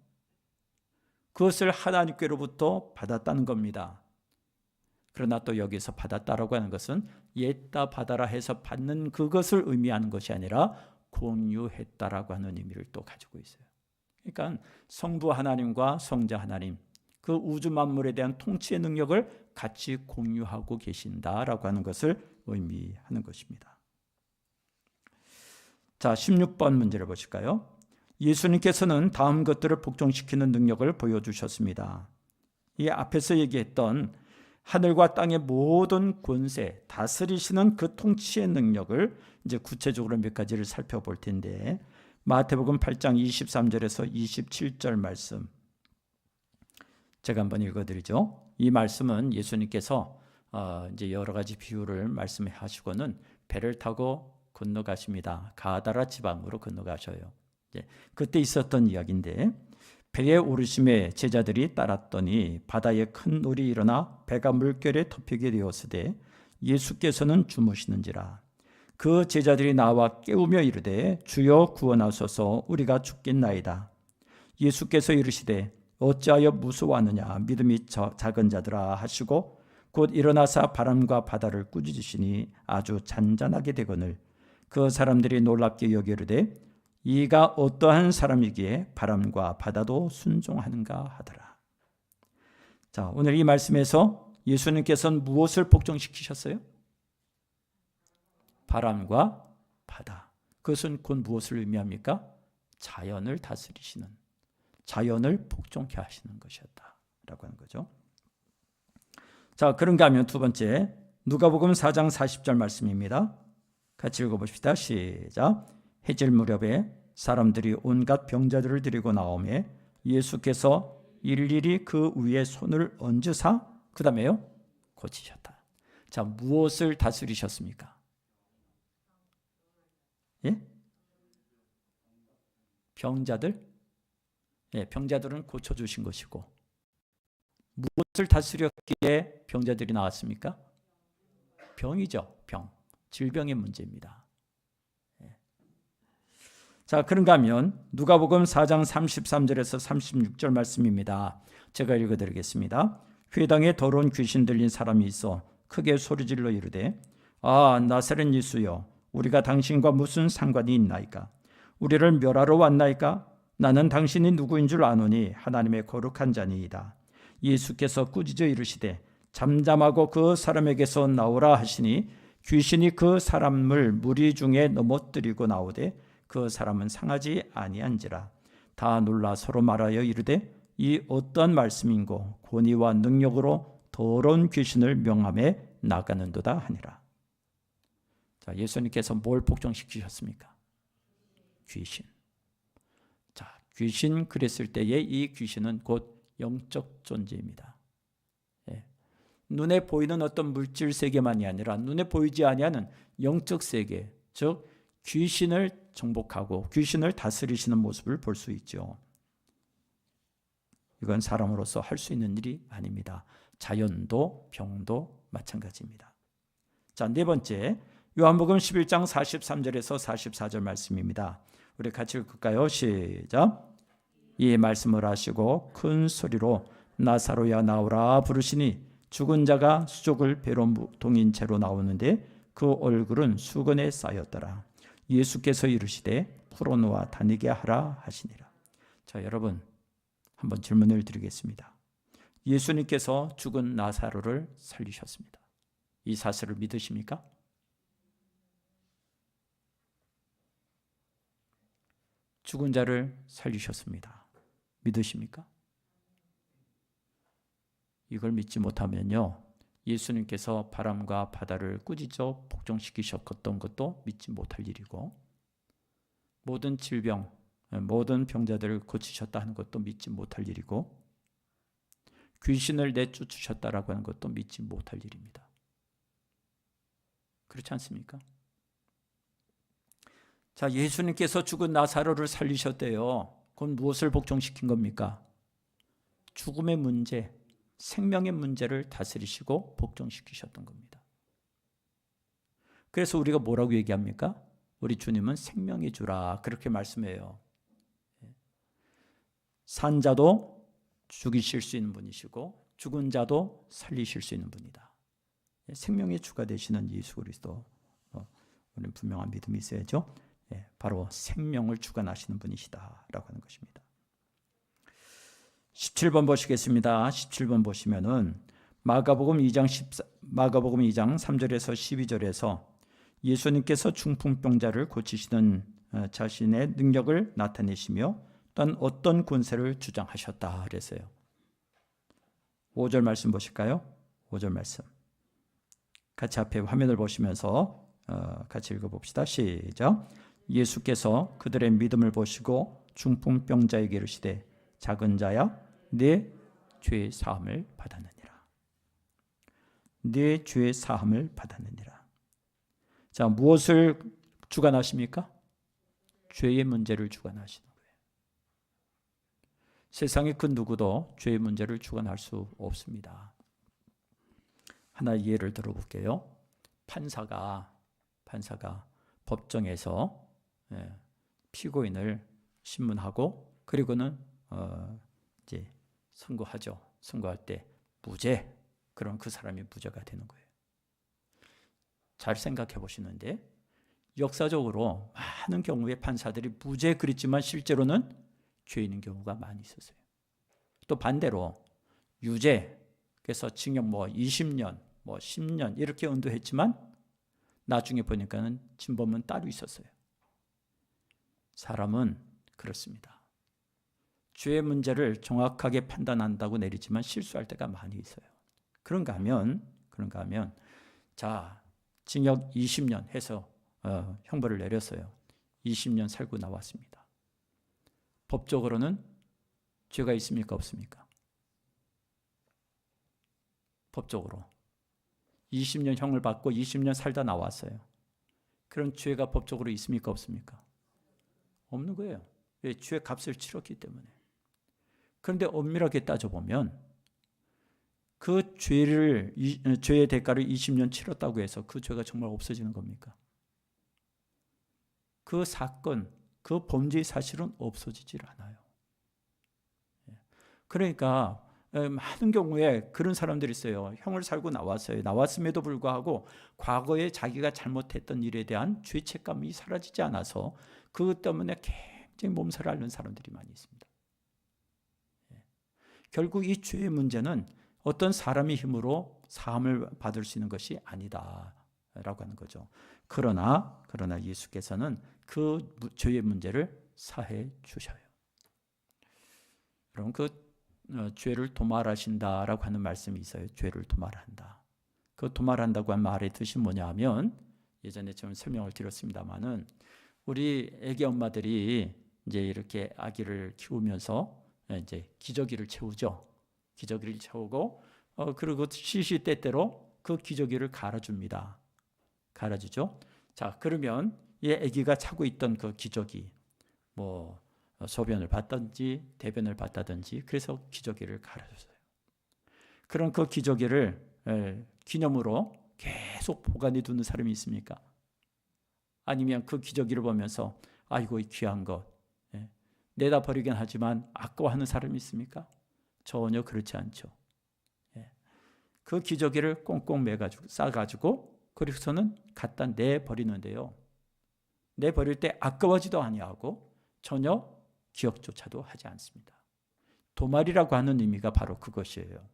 그것을 하나님께로부터 받았다는 겁니다. 그러나 또 여기서 받았다라고 하는 것은 옛다 받아라 해서 받는 그것을 의미하는 것이 아니라 공유했다라고 하는 의미를 또 가지고 있어요. 그러니까 성부 하나님과 성자 하나님, 그 우주 만물에 대한 통치의 능력을 같이 공유하고 계신다라고 하는 것을 의미하는 것입니다. 자, 16번 문제를 보실까요? 예수님께서는 다음 것들을 복종시키는 능력을 보여주셨습니다. 이 앞에서 얘기했던 하늘과 땅의 모든 권세, 다스리시는 그 통치의 능력을 이제 구체적으로 몇 가지를 살펴볼 텐데, 마태복음 8장 23절에서 27절 말씀 제가 한번 읽어드리죠. 이 말씀은 예수님께서 이제 여러 가지 비유를 말씀하시고는 배를 타고 건너가십니다. 가다라 지방으로 건너가셔요. 그때 있었던 이야기인데, 배에 오르심에 제자들이 따랐더니 바다에 큰 놀이 일어나 배가 물결에 덮이게 되었으되 예수께서는 주무시는지라. 그 제자들이 나와 깨우며 이르되 주여 구원하소서, 우리가 죽겠나이다. 예수께서 이르시되 어찌하여 무서워하느냐, 믿음이 작은 자들아 하시고 곧 일어나사 바람과 바다를 꾸짖으시니 아주 잔잔하게 되거늘 그 사람들이 놀랍게 여기르되 이가 어떠한 사람이기에 바람과 바다도 순종하는가 하더라. 자, 오늘 이 말씀에서 예수님께서는 무엇을 복종시키셨어요? 바람과 바다. 그것은 곧 무엇을 의미합니까? 자연을 다스리시는, 자연을 복종케 하시는 것이었다라고 하는 거죠. 자, 그런가 하면 두 번째, 누가복음 4장 40절 말씀입니다. 같이 읽어봅시다. 시작. 해질 무렵에 사람들이 온갖 병자들을 데리고 나오매 예수께서 일일이 그 위에 손을 얹으사 그 다음에요 고치셨다. 자, 무엇을 다스리셨습니까? 예? 병자들? 예, 병자들은 고쳐주신 것이고, 무엇을 다스렸기에 병자들이 나왔습니까? 병이죠. 병. 질병의 문제입니다. 자, 그런가 하면 누가복음 4장 33절에서 36절 말씀입니다. 제가 읽어드리겠습니다. 회당에 더러운 귀신 들린 사람이 있어 크게 소리질러 이르되 아, 나사렛 예수여, 우리가 당신과 무슨 상관이 있나이까? 우리를 멸하러 왔나이까? 나는 당신이 누구인 줄 아노니 하나님의 거룩한 자니이다. 예수께서 꾸짖어 이르시되 잠잠하고 그 사람에게서 나오라 하시니 귀신이 그 사람을 무리 중에 넘어뜨리고 나오되 그 사람은 상하지 아니한지라. 다 놀라 서로 말하여 이르되 이 어떠한 말씀인고 권위와 능력으로 더러운 귀신을 명함에 나가는도다 하니라. 자, 예수님께서 뭘 복종시키셨습니까? 귀신. 자, 귀신 그랬을 때에 이 귀신은 곧 영적 존재입니다. 예, 눈에 보이는 어떤 물질 세계만이 아니라 눈에 보이지 아니하는 영적 세계, 즉 귀신을 정복하고 귀신을 다스리시는 모습을 볼 수 있죠. 이건 사람으로서 할 수 있는 일이 아닙니다. 자연도 병도 마찬가지입니다. 자, 네 번째, 요한복음 11장 43절에서 44절 말씀입니다. 우리 같이 읽을까요? 시작. 이 말씀을 하시고 큰 소리로 나사로야 나오라 부르시니 죽은 자가 수족을 배로 동인 채로 나오는데 그 얼굴은 수건에 쌓였더라. 예수께서 이르시되 풀어놓아 다니게 하라 하시니라. 자, 여러분 한번 질문을 드리겠습니다. 예수님께서 죽은 나사로를 살리셨습니다. 이 사실을 믿으십니까? 죽은 자를 살리셨습니다. 믿으십니까? 이걸 믿지 못하면요, 예수님께서 바람과 바다를 꾸짖어 복종시키셨던 것도 믿지 못할 일이고, 모든 질병, 모든 병자들을 고치셨다 하는 것도 믿지 못할 일이고, 귀신을 내쫓으셨다라고 하는 것도 믿지 못할 일입니다. 그렇지 않습니까? 자, 예수님께서 죽은 나사로를 살리셨대요. 그건 무엇을 복종시킨 겁니까? 죽음의 문제, 생명의 문제를 다스리시고 복종시키셨던 겁니다. 그래서 우리가 뭐라고 얘기합니까? 우리 주님은 생명의 주라, 그렇게 말씀해요. 산 자도 죽이실 수 있는 분이시고 죽은 자도 살리실 수 있는 분이다. 생명의 주가 되시는 예수 그리스도, 우리는 분명한 믿음이 있어야죠. 바로 생명을 주관하시는 분이시다라고 하는 것입니다. 17번 보시겠습니다. 17번 보시면은 마가복음 2장 3절에서 12절에서 예수님께서 중풍병자를 고치시는 자신의 능력을 나타내시며 또한 어떤 권세를 주장하셨다 그랬어요. 5절 말씀 보실까요? 5절 말씀 같이 앞에 화면을 보시면서 같이 읽어봅시다. 시작. 예수께서 그들의 믿음을 보시고 중풍병자에게 이르시되 작은 자야 네 죄의 사함을 받았느니라. 네 죄의 사함을 받았느니라. 자, 무엇을 주관하십니까? 죄의 문제를 주관하시는 거예요. 세상의 그 누구도 죄의 문제를 주관할 수 없습니다. 하나의 예를 들어볼게요. 판사가 법정에서 피고인을 신문하고 그리고는 이제 선고하죠. 선고할 때 무죄, 그럼 그 사람이 무죄가 되는 거예요. 잘 생각해 보시는데 역사적으로 많은 경우에 판사들이 무죄 그랬지만 실제로는 죄인인 경우가 많이 있었어요. 또 반대로 유죄, 그래서 징역 20년, 10년 이렇게 언도했지만 나중에 보니까는 진범은 따로 있었어요. 사람은 그렇습니다. 죄의 문제를 정확하게 판단한다고 내리지만 실수할 때가 많이 있어요. 그런가 하면 자, 징역 20년 해서 형벌을 내렸어요. 20년 살고 나왔습니다. 법적으로는 죄가 있습니까? 없습니까? 법적으로 20년 형을 받고 20년 살다 나왔어요. 그런 죄가 법적으로 있습니까? 없습니까? 없는 거예요. 왜? 죄의 값을 치렀기 때문에. 그런데 엄밀하게 따져보면 그 죄의 대가를 20년 치렀다고 해서 그 죄가 정말 없어지는 겁니까? 그 사건, 그 범죄의 사실은 없어지질 않아요. 그러니까 많은 경우에 그런 사람들이 있어요. 형을 살고 나왔어요. 나왔음에도 불구하고 과거에 자기가 잘못했던 일에 대한 죄책감이 사라지지 않아서 그것 때문에 굉장히 몸살을 앓는 사람들이 많이 있습니다. 결국 이 죄의 문제는 어떤 사람의 힘으로 사함을 받을 수 있는 것이 아니다라고 하는 거죠. 그러나 예수께서는 그 죄의 문제를 사해 주셔요. 여러분, 그 죄를 도말하신다라고 하는 말씀이 있어요. 죄를 도말한다. 그 도말한다고 한 말의 뜻이 뭐냐 하면, 예전에 좀 설명을 드렸습니다만은 우리 아기 엄마들이 이제 이렇게 아기를 키우면서 이제 기저귀를 채우죠. 기저귀를 채우고 그리고 시시때때로 그 기저귀를 갈아줍니다. 갈아주죠. 자, 그러면 이 아기가 차고 있던 그 기저귀, 뭐 소변을 봤든지 대변을 봤다든지, 그래서 기저귀를 갈아줬어요. 그런 그 기저귀를 기념으로 계속 보관해 두는 사람이 있습니까? 아니면 그 기저귀를 보면서 아이고 이 귀한 것 내다 버리긴 하지만 아까워하는 사람이 있습니까? 전혀 그렇지 않죠. 그 기저귀를 꽁꽁 매가지고 싸가지고 그리고서는 갖다 내버리는데요. 내버릴 때 아까워지도 아니하고 전혀 기억조차도 하지 않습니다. 도말이라고 하는 의미가 바로 그것이에요.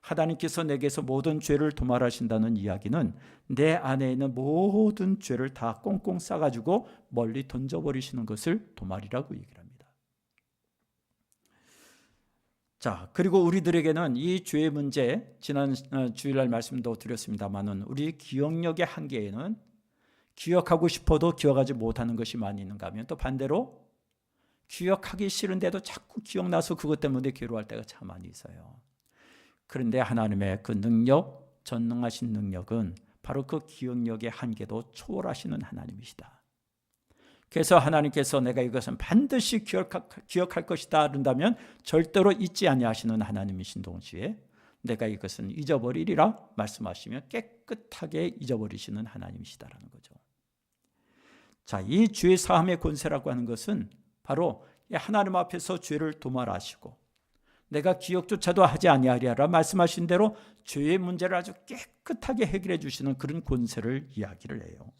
하나님께서 내게서 모든 죄를 도말하신다는 이야기는 내 안에 있는 모든 죄를 다 꽁꽁 싸가지고 멀리 던져버리시는 것을 도말이라고 얘기를 합니다. 자, 그리고 우리들에게는 이 죄의 문제, 지난 주일날 말씀도 드렸습니다만은 우리 기억력의 한계에는 기억하고 싶어도 기억하지 못하는 것이 많이 있는가 하면, 또 반대로 기억하기 싫은데도 자꾸 기억나서 그것 때문에 괴로워할 때가 참 많이 있어요. 그런데 하나님의 그 능력, 전능하신 능력은 바로 그 기억력의 한계도 초월하시는 하나님이시다. 그래서 하나님께서 내가 이것은 반드시 기억할 것이다 그런다면 절대로 잊지 아니하시는 하나님이신 동시에 내가 이것은 잊어버리리라 말씀하시며 깨끗하게 잊어버리시는 하나님이시다라는 거죠. 자, 이 죄 사함의 권세라고 하는 것은 바로 하나님 앞에서 죄를 도말하시고 내가 기억조차도 하지 아니하리라 말씀하신 대로 죄의 문제를 아주 깨끗하게 해결해 주시는 그런 권세를 이야기를 해요.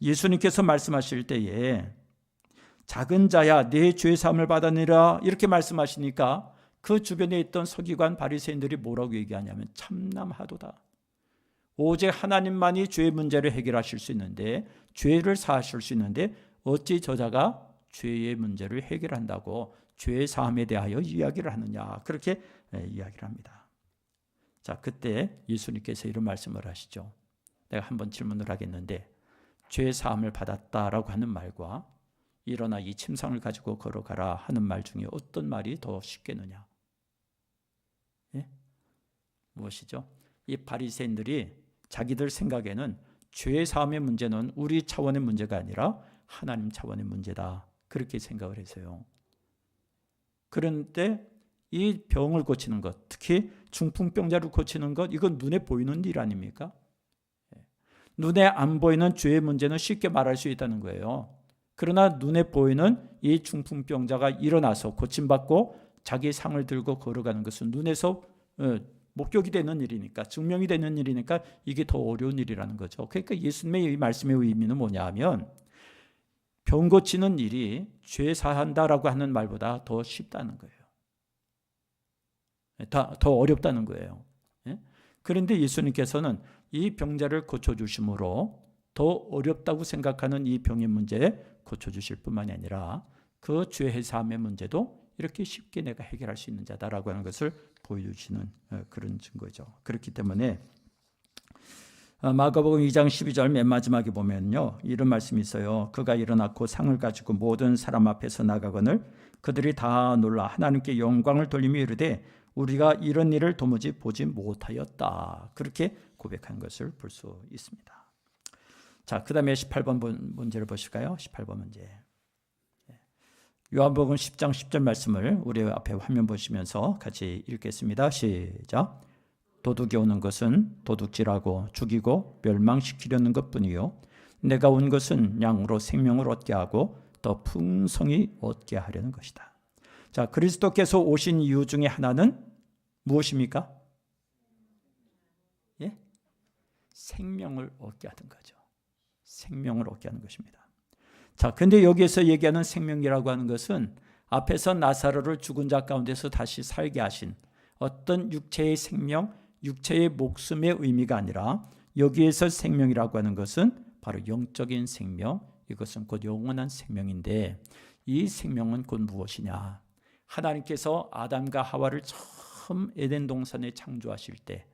예수님께서 말씀하실 때에 작은 자야 내 죄 사함을 받으니라 이렇게 말씀하시니까 그 주변에 있던 서기관 바리새인들이 뭐라고 얘기하냐면 참남하도다. 오직 하나님만이 죄의 문제를 해결하실 수 있는데, 죄를 사하실 수 있는데 어찌 저자가 죄의 문제를 해결한다고 죄의 사함에 대하여 이야기를 하느냐, 그렇게 이야기를 합니다. 자, 그때 예수님께서 이런 말씀을 하시죠. 내가 한번 질문을 하겠는데 죄 사함을 받았다라고 하는 말과 일어나 이 침상을 가지고 걸어가라 하는 말 중에 어떤 말이 더 쉽겠느냐? 예? 무엇이죠? 이 바리새인들이 자기들 생각에는 죄 사함의 문제는 우리 차원의 문제가 아니라 하나님 차원의 문제다, 그렇게 생각을 해서요. 그런데 이 병을 고치는 것, 특히 중풍병자를 고치는 것, 이건 눈에 보이는 일 아닙니까? 눈에 안 보이는 죄의 문제는 쉽게 말할 수 있다는 거예요. 그러나 눈에 보이는 이 중풍병자가 일어나서 고침받고 자기 상을 들고 걸어가는 것은 눈에서 목격이 되는 일이니까, 증명이 되는 일이니까 이게 더 어려운 일이라는 거죠. 그러니까 예수님의 이 말씀의 의미는 뭐냐 하면 병 고치는 일이 죄 사한다라고 하는 말보다 더 쉽다는 거예요. 더 어렵다는 거예요. 그런데 예수님께서는 이 병자를 고쳐주심으로 더 어렵다고 생각하는 이 병의 문제 고쳐주실 뿐만이 아니라 그 죄 사함의 문제도 이렇게 쉽게 내가 해결할 수 있는 자다라고 하는 것을 보여주시는 그런 증거죠. 그렇기 때문에 마가복음 2장 12절 맨 마지막에 보면요, 이런 말씀이 있어요. 그가 일어났고 상을 가지고 모든 사람 앞에서 나가거늘 그들이 다 놀라 하나님께 영광을 돌리며 이르되 우리가 이런 일을 도무지 보지 못하였다, 그렇게 고백한 것을 볼 수 있습니다. 자, 그 다음에 18번 문제를 보실까요? 18번 문제. 요한복음 10장 10절 말씀을 우리 앞에 화면 보시면서 같이 읽겠습니다. 시작. 도둑이 오는 것은 도둑질하고 죽이고 멸망시키려는 것뿐이요 내가 온 것은 양으로 생명을 얻게 하고 더 풍성히 얻게 하려는 것이다. 자, 그리스도께서 오신 이유 중에 하나는 무엇입니까? 예? 생명을 얻게 하는 거죠. 생명을 얻게 하는 것입니다. 자, 근데 여기에서 얘기하는 생명이라고 하는 것은 앞에서 나사로를 죽은 자 가운데서 다시 살게 하신 어떤 육체의 생명, 육체의 목숨의 의미가 아니라 여기에서 생명이라고 하는 것은 바로 영적인 생명, 이것은 곧 영원한 생명인데 이 생명은 곧 무엇이냐? 하나님께서 아담과 하와를 처음 에덴 동산에 창조하실 때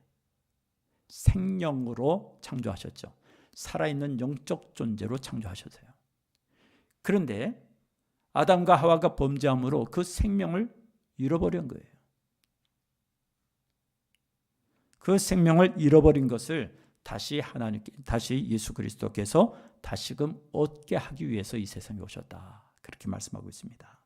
생명으로 창조하셨죠. 살아있는 영적 존재로 창조하셨어요. 그런데 아담과 하와가 범죄함으로 그 생명을 잃어버린 거예요. 그 생명을 잃어버린 것을 다시 예수 그리스도께서 다시금 얻게 하기 위해서 이 세상에 오셨다. 그렇게 말씀하고 있습니다.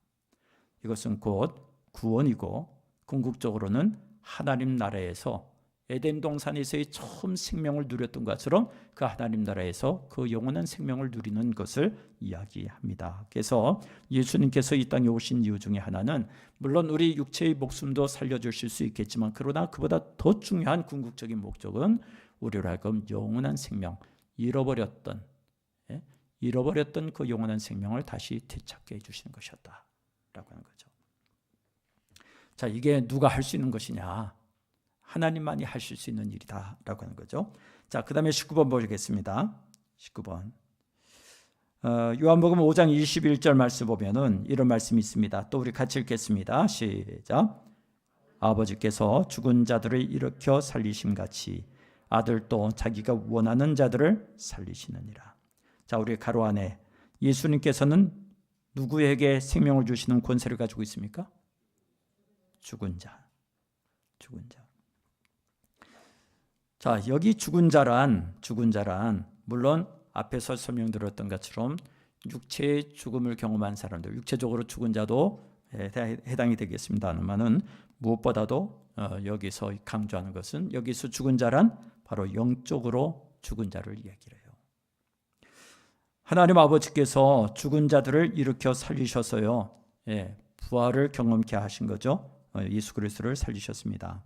이것은 곧 구원이고 궁극적으로는 하나님 나라에서 에덴 동산에서의 처음 생명을 누렸던 것처럼 그 하나님 나라에서 그 영원한 생명을 누리는 것을 이야기합니다. 그래서 예수님께서 이 땅에 오신 이유 중에 하나는 물론 우리 육체의 목숨도 살려주실 수 있겠지만 그러나 그보다 더 중요한 궁극적인 목적은 우리로 하여금 영원한 생명, 잃어버렸던 그 영원한 생명을 다시 되찾게 해주시는 것이었다라고 하는 거죠. 자, 이게 누가 할 수 있는 것이냐? 하나님만이 하실 수 있는 일이다라고 하는 거죠. 자, 그 다음에 19번 보겠습니다. 19번. 요한복음 5장 21절 말씀 보면은 이런 말씀이 있습니다. 또 우리 같이 읽겠습니다. 시작. 아버지께서 죽은 자들을 일으켜 살리심같이 아들도 자기가 원하는 자들을 살리시느니라. 자, 우리 가로 안에 예수님께서는 누구에게 생명을 주시는 권세를 가지고 있습니까? 죽은 자. 자, 여기 죽은 자란 물론 앞에서 설명드렸던 것처럼 육체의 죽음을 경험한 사람들, 육체적으로 죽은 자도 해당이 되겠습니다만은 무엇보다도 여기서 강조하는 것은 여기서 죽은 자란 바로 영적으로 죽은 자를 이야기를 해요. 하나님 아버지께서 죽은 자들을 일으켜 살리셔서요, 부활을 경험케 하신 거죠. 예수 그리스도를 살리셨습니다.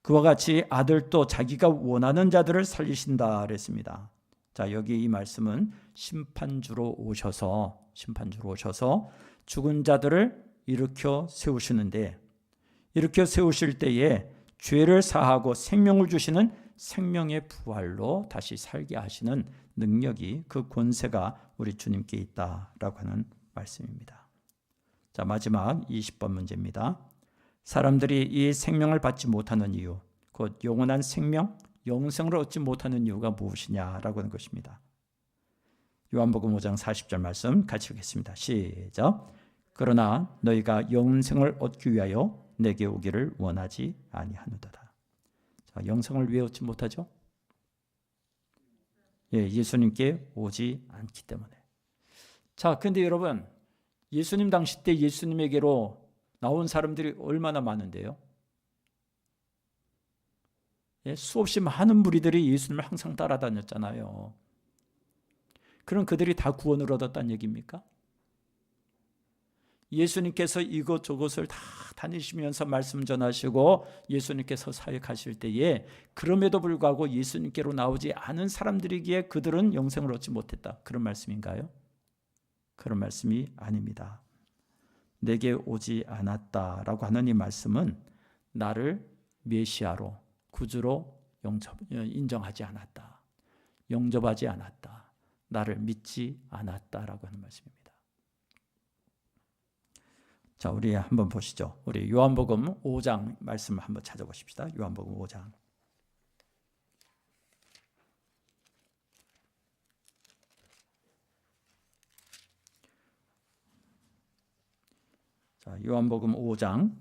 그와 같이 아들도 자기가 원하는 자들을 살리신다 그랬습니다. 자, 여기 이 말씀은 심판주로 오셔서 죽은 자들을 일으켜 세우시는데, 일으켜 세우실 때에 죄를 사하고 생명을 주시는 생명의 부활로 다시 살게 하시는 능력이, 그 권세가 우리 주님께 있다라고 하는 말씀입니다. 자, 마지막 20번 문제입니다. 사람들이 이 생명을 받지 못하는 이유, 곧 영원한 생명, 영생을 얻지 못하는 이유가 무엇이냐라고 하는 것입니다. 요한복음 5장 40절 말씀 같이 읽겠습니다. 시작. 그러나 너희가 영생을 얻기 위하여 내게 오기를 원하지 아니하노도다. 자, 영생을 왜 얻지 못하죠? 예수님께 오지 않기 때문에. 자, 근데 여러분, 예수님 당시 때 예수님에게로 나온 사람들이 얼마나 많은데요? 수없이 많은 무리들이 예수님을 항상 따라다녔잖아요. 그럼 그들이 다 구원을 얻었다는 얘기입니까? 예수님께서 이것저것을 다 다니시면서 말씀 전하시고 예수님께서 사역하실 때에 그럼에도 불구하고 예수님께로 나오지 않은 사람들이기에 그들은 영생을 얻지 못했다. 그런 말씀인가요? 그런 말씀이 아닙니다. 내게 오지 않았다라고 하는 이 말씀은 나를 메시아로, 구주로 인정하지 않았다. 영접하지 않았다. 나를 믿지 않았다라고 하는 말씀입니다. 자, 우리 한번 보시죠. 우리 요한복음 5장 말씀을 한번 찾아보십시다. 요한복음 5장. 자, 요한복음 5장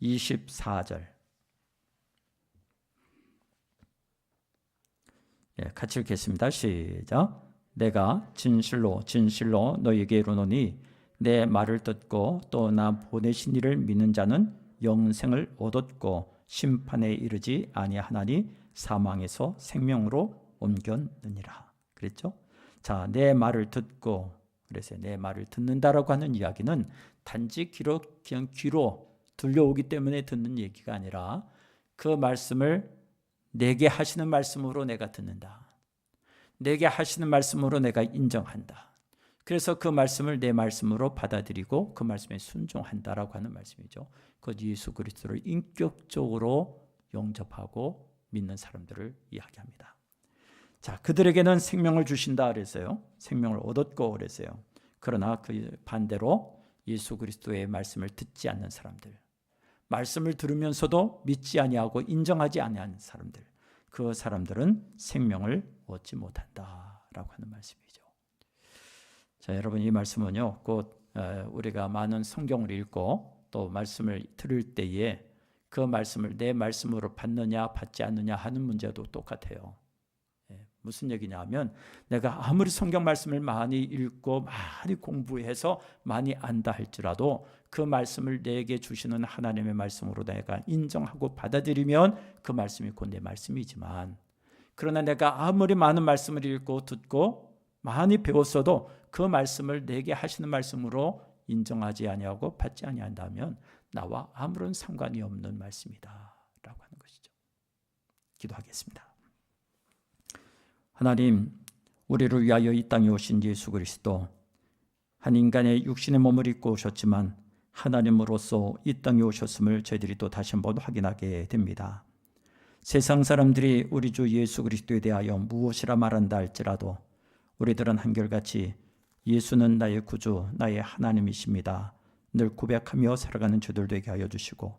24절. 같이 읽겠습니다. 시작. 내가 진실로 진실로 너희에게 이르노니 내 말을 듣고 또 나 보내신 이를 믿는 자는 영생을 얻었고 심판에 이르지 아니하나니 사망에서 생명으로 옮겼느니라. 그랬죠? 자, 내 말을 듣고, 그래서 내 말을 듣는다라고 하는 이야기는 단지 그냥 귀로 들려오기 때문에 듣는 얘기가 아니라 그 말씀을 내게 하시는 말씀으로 내가 듣는다. 내게 하시는 말씀으로 내가 인정한다. 그래서 그 말씀을 내 말씀으로 받아들이고 그 말씀에 순종한다라고 하는 말씀이죠. 그 예수 그리스도를 인격적으로 영접하고 믿는 사람들을 이야기합니다. 자, 그들에게는 생명을 주신다 그랬어요. 생명을 얻었고 그랬어요. 그러나 그 반대로 예수 그리스도의 말씀을 듣지 않는 사람들, 말씀을 들으면서도 믿지 아니하고 인정하지 아니하는 사람들, 그 사람들은 생명을 얻지 못한다라고 하는 말씀이죠. 자, 여러분, 이 말씀은요, 곧 우리가 많은 성경을 읽고 또 말씀을 들을 때에 그 말씀을 내 말씀으로 받느냐 받지 않느냐 하는 문제도 똑같아요. 무슨 얘기냐 하면 내가 아무리 성경 말씀을 많이 읽고 많이 공부해서 많이 안다 할지라도 그 말씀을 내게 주시는 하나님의 말씀으로 내가 인정하고 받아들이면 그 말씀이 곧 내 말씀이지만, 그러나 내가 아무리 많은 말씀을 읽고 듣고 많이 배웠어도 그 말씀을 내게 하시는 말씀으로 인정하지 아니하고 받지 아니한다면 나와 아무런 상관이 없는 말씀이다 라고 하는 것이죠. 기도하겠습니다. 하나님, 우리를 위하여 이 땅에 오신 예수 그리스도, 한 인간의 육신의 몸을 입고 오셨지만 하나님으로서 이 땅에 오셨음을 저희들이 또 다시 한번 확인하게 됩니다. 세상 사람들이 우리 주 예수 그리스도에 대하여 무엇이라 말한다 할지라도 우리들은 한결같이 예수는 나의 구주, 나의 하나님이십니다 늘 고백하며 살아가는 저들 되게 하여 주시고,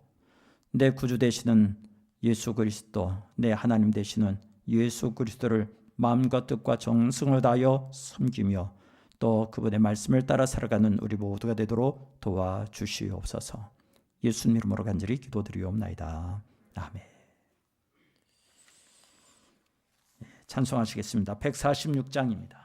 내 구주 되시는 예수 그리스도, 내 하나님 되시는 예수 그리스도를 마음과 뜻과 정성을 다하여 섬기며 또 그분의 말씀을 따라 살아가는 우리 모두가 되도록 도와주시옵소서. 예수님 이름으로 간절히 기도드리옵나이다. 아멘. 찬송하시겠습니다. 146장입니다.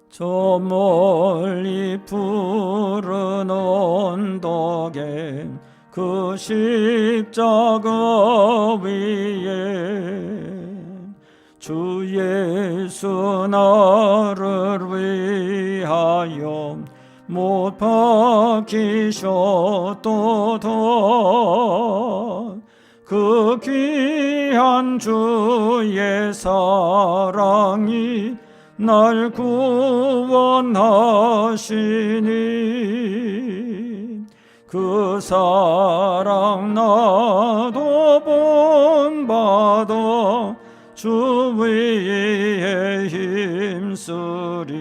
저 멀리 푸른 언덕에 그 십자가 위에 주 예수 나를 위하여 못 박히셨도다. 그 귀한 주의 사랑이 날 구원하시니 그 사랑 나도 본받아 주 위에 힘쓰리.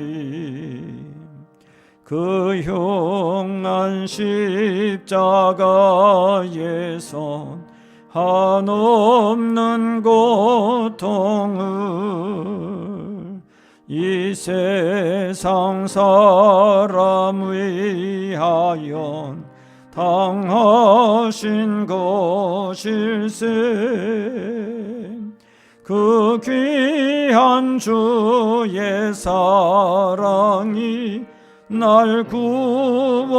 그 흉한 십자가에서 한없는 고통을 이 세상 사람 위하여 당하신 것일세. 그 귀한 주의 사랑이 날 구원하시니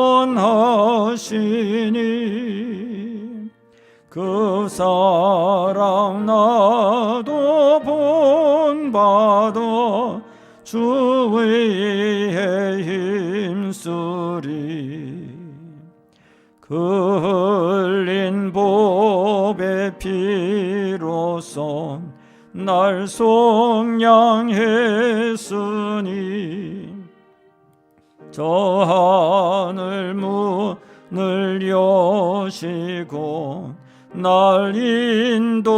그 사랑 나도 본받아 주 위에 힘쓰리. 그 흘린 보배 피로써 날 속량했으니 저 하늘 문을 여시고 날 인도하시리.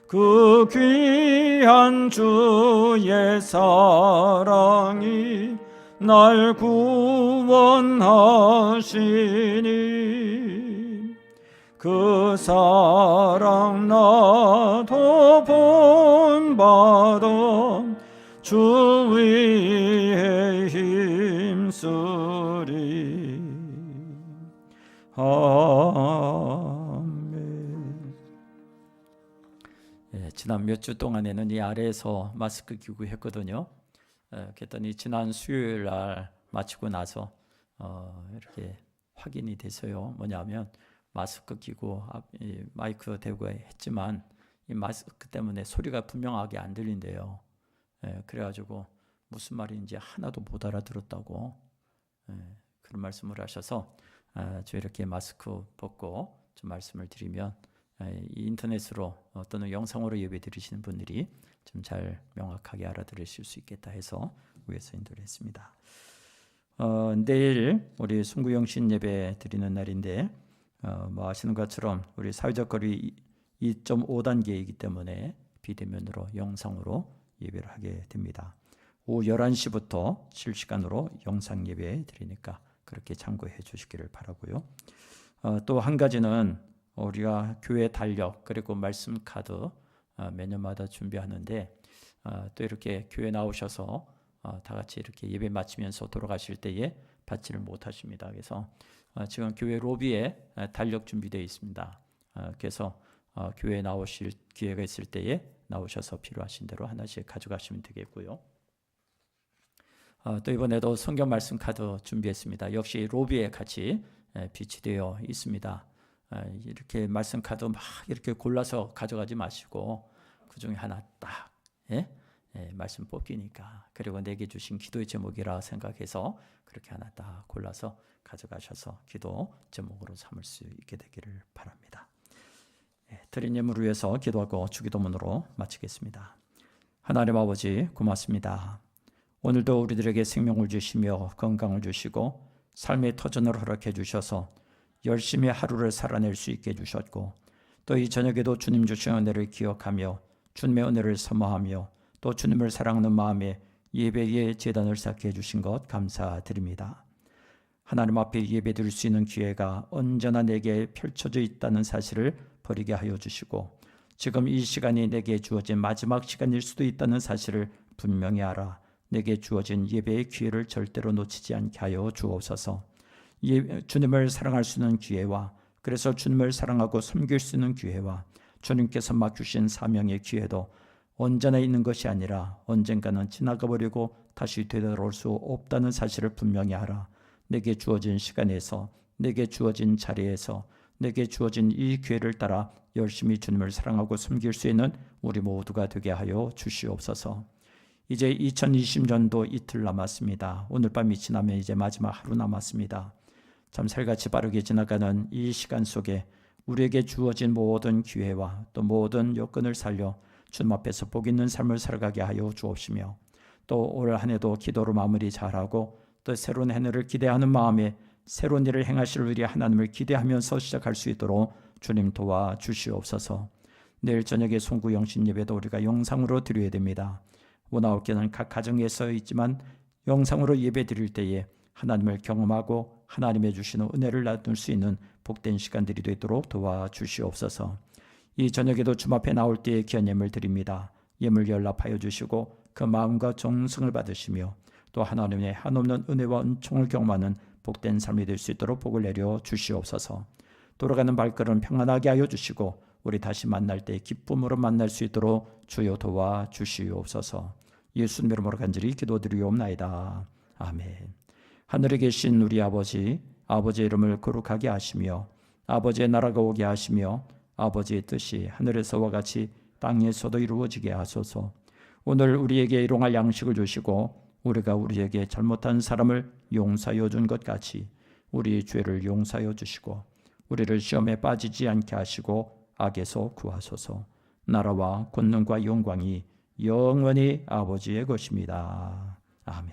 그 귀한 주의 사랑이 날 구원하시니 그 사랑 나도 본받아 주 위에 힘쓰리. 아멘. 지난 몇 주 동안에는 이 아래에서 마스크 끼고 했거든요. 그랬더니 지난 수요일 날 마치고 나서 이렇게 확인이 돼서요. 뭐냐면 마스크 끼고 마이크 대고 했지만 이 마스크 때문에 소리가 분명하게 안 들린대요. 그래가지고 무슨 말인지 하나도 못 알아들었다고 그런 말씀을 하셔서 저 이렇게 마스크 벗고 좀 말씀을 드리면 인터넷으로 또는 영상으로 예배 드리시는 분들이 좀 잘 명확하게 알아들으실 수 있겠다 해서 위에서 인도를 했습니다. 내일 우리 순구영신 예배 드리는 날인데 뭐 아시는 것처럼 우리 사회적 거리 2.5단계이기 때문에 비대면으로 영상으로 예배를 하게 됩니다. 오후 11시부터 실시간으로 영상 예배 드리니까 그렇게 참고해 주시기를 바라고요. 또 한 가지는 우리가 교회 달력 그리고 말씀 카드 매년마다 준비하는데 또 이렇게 교회 나오셔서 다 같이 이렇게 예배 마치면서 돌아가실 때에 받지를 못하십니다. 그래서 지금 교회 로비에 달력 준비되어 있습니다. 그래서 교회에 나오실 기회가 있을 때에 나오셔서 필요하신 대로 하나씩 가져가시면 되겠고요. 또 이번에도 성경 말씀 카드 준비했습니다. 역시 로비에 같이 비치되어 있습니다. 이렇게 말씀 카드 막 이렇게 골라서 가져가지 마시고 그 중에 하나 딱 말씀 뽑기니까 그리고 내게 주신 기도의 제목이라 생각해서 그렇게 하나 딱 골라서 가져가셔서 기도 제목으로 삼을 수 있게 되기를 바랍니다. 드린 예물을 위해서 기도하고 주기도문으로 마치겠습니다. 하나님 아버지 고맙습니다. 오늘도 우리들에게 생명을 주시며 건강을 주시고 삶의 터전을 허락해 주셔서 열심히 하루를 살아낼 수 있게 해주셨고 또 이 저녁에도 주님 주신 은혜를 기억하며 주님의 은혜를 사모하며 또 주님을 사랑하는 마음에 예배의 제단을 쌓게 해주신 것 감사드립니다. 하나님 앞에 예배 드릴 수 있는 기회가 언제나 내게 펼쳐져 있다는 사실을 버리게 하여 주시고 지금 이 시간이 내게 주어진 마지막 시간일 수도 있다는 사실을 분명히 알아 내게 주어진 예배의 기회를 절대로 놓치지 않게 하여 주옵소서. 주님을 사랑할 수 있는 기회와 그래서 주님을 사랑하고 섬길 수 있는 기회와 주님께서 맡기신 사명의 기회도 언제나 있는 것이 아니라 언젠가는 지나가 버리고 다시 되돌아올 수 없다는 사실을 분명히 알아 내게 주어진 시간에서 내게 주어진 자리에서 내게 주어진 이 기회를 따라 열심히 주님을 사랑하고 섬길 수 있는 우리 모두가 되게 하여 주시옵소서. 이제 2020년도 이틀 남았습니다. 오늘 밤이 지나면 이제 마지막 하루 남았습니다. 참 새같이 빠르게 지나가는 이 시간 속에 우리에게 주어진 모든 기회와 또 모든 여건을 살려 주님 앞에서 복 있는 삶을 살아가게 하여 주옵시며 또 올 한 해도 기도로 마무리 잘하고 또 새로운 한 해를 기대하는 마음에 새로운 일을 행하실 우리 하나님을 기대하면서 시작할 수 있도록 주님 도와주시옵소서. 내일 저녁에 송구 영신 예배도 우리가 영상으로 드려야 됩니다. 원아웃교는 각 가정에서 있지만 영상으로 예배 드릴 때에 하나님을 경험하고 하나님의 주시는 은혜를 나눌 수 있는 복된 시간들이 되도록 도와주시옵소서. 이 저녁에도 주님 앞에 나올 때에 귀한 예물 드립니다. 예물 연락하여 주시고 그 마음과 정성을 받으시며 또 하나님의 한없는 은혜와 은총을 경험하는 복된 삶이 될 수 있도록 복을 내려 주시옵소서. 돌아가는 발걸음 평안하게 하여 주시고 우리 다시 만날 때 기쁨으로 만날 수 있도록 주여 도와주시옵소서. 예수님 이름으로 간절히 기도드리옵나이다. 아멘. 하늘에 계신 우리 아버지, 아버지의 이름을 거룩하게 하시며 아버지의 나라가 오게 하시며 아버지의 뜻이 하늘에서와 같이 땅에서도 이루어지게 하소서. 오늘 우리에게 일용할 양식을 주시고 우리가 우리에게 잘못한 사람을 용서하여 준 것 같이 우리 죄를 용서하여 주시고 우리를 시험에 빠지지 않게 하시고 악에서 구하소서. 나라와 권능과 영광이 영원히 아버지의 것입니다. 아멘.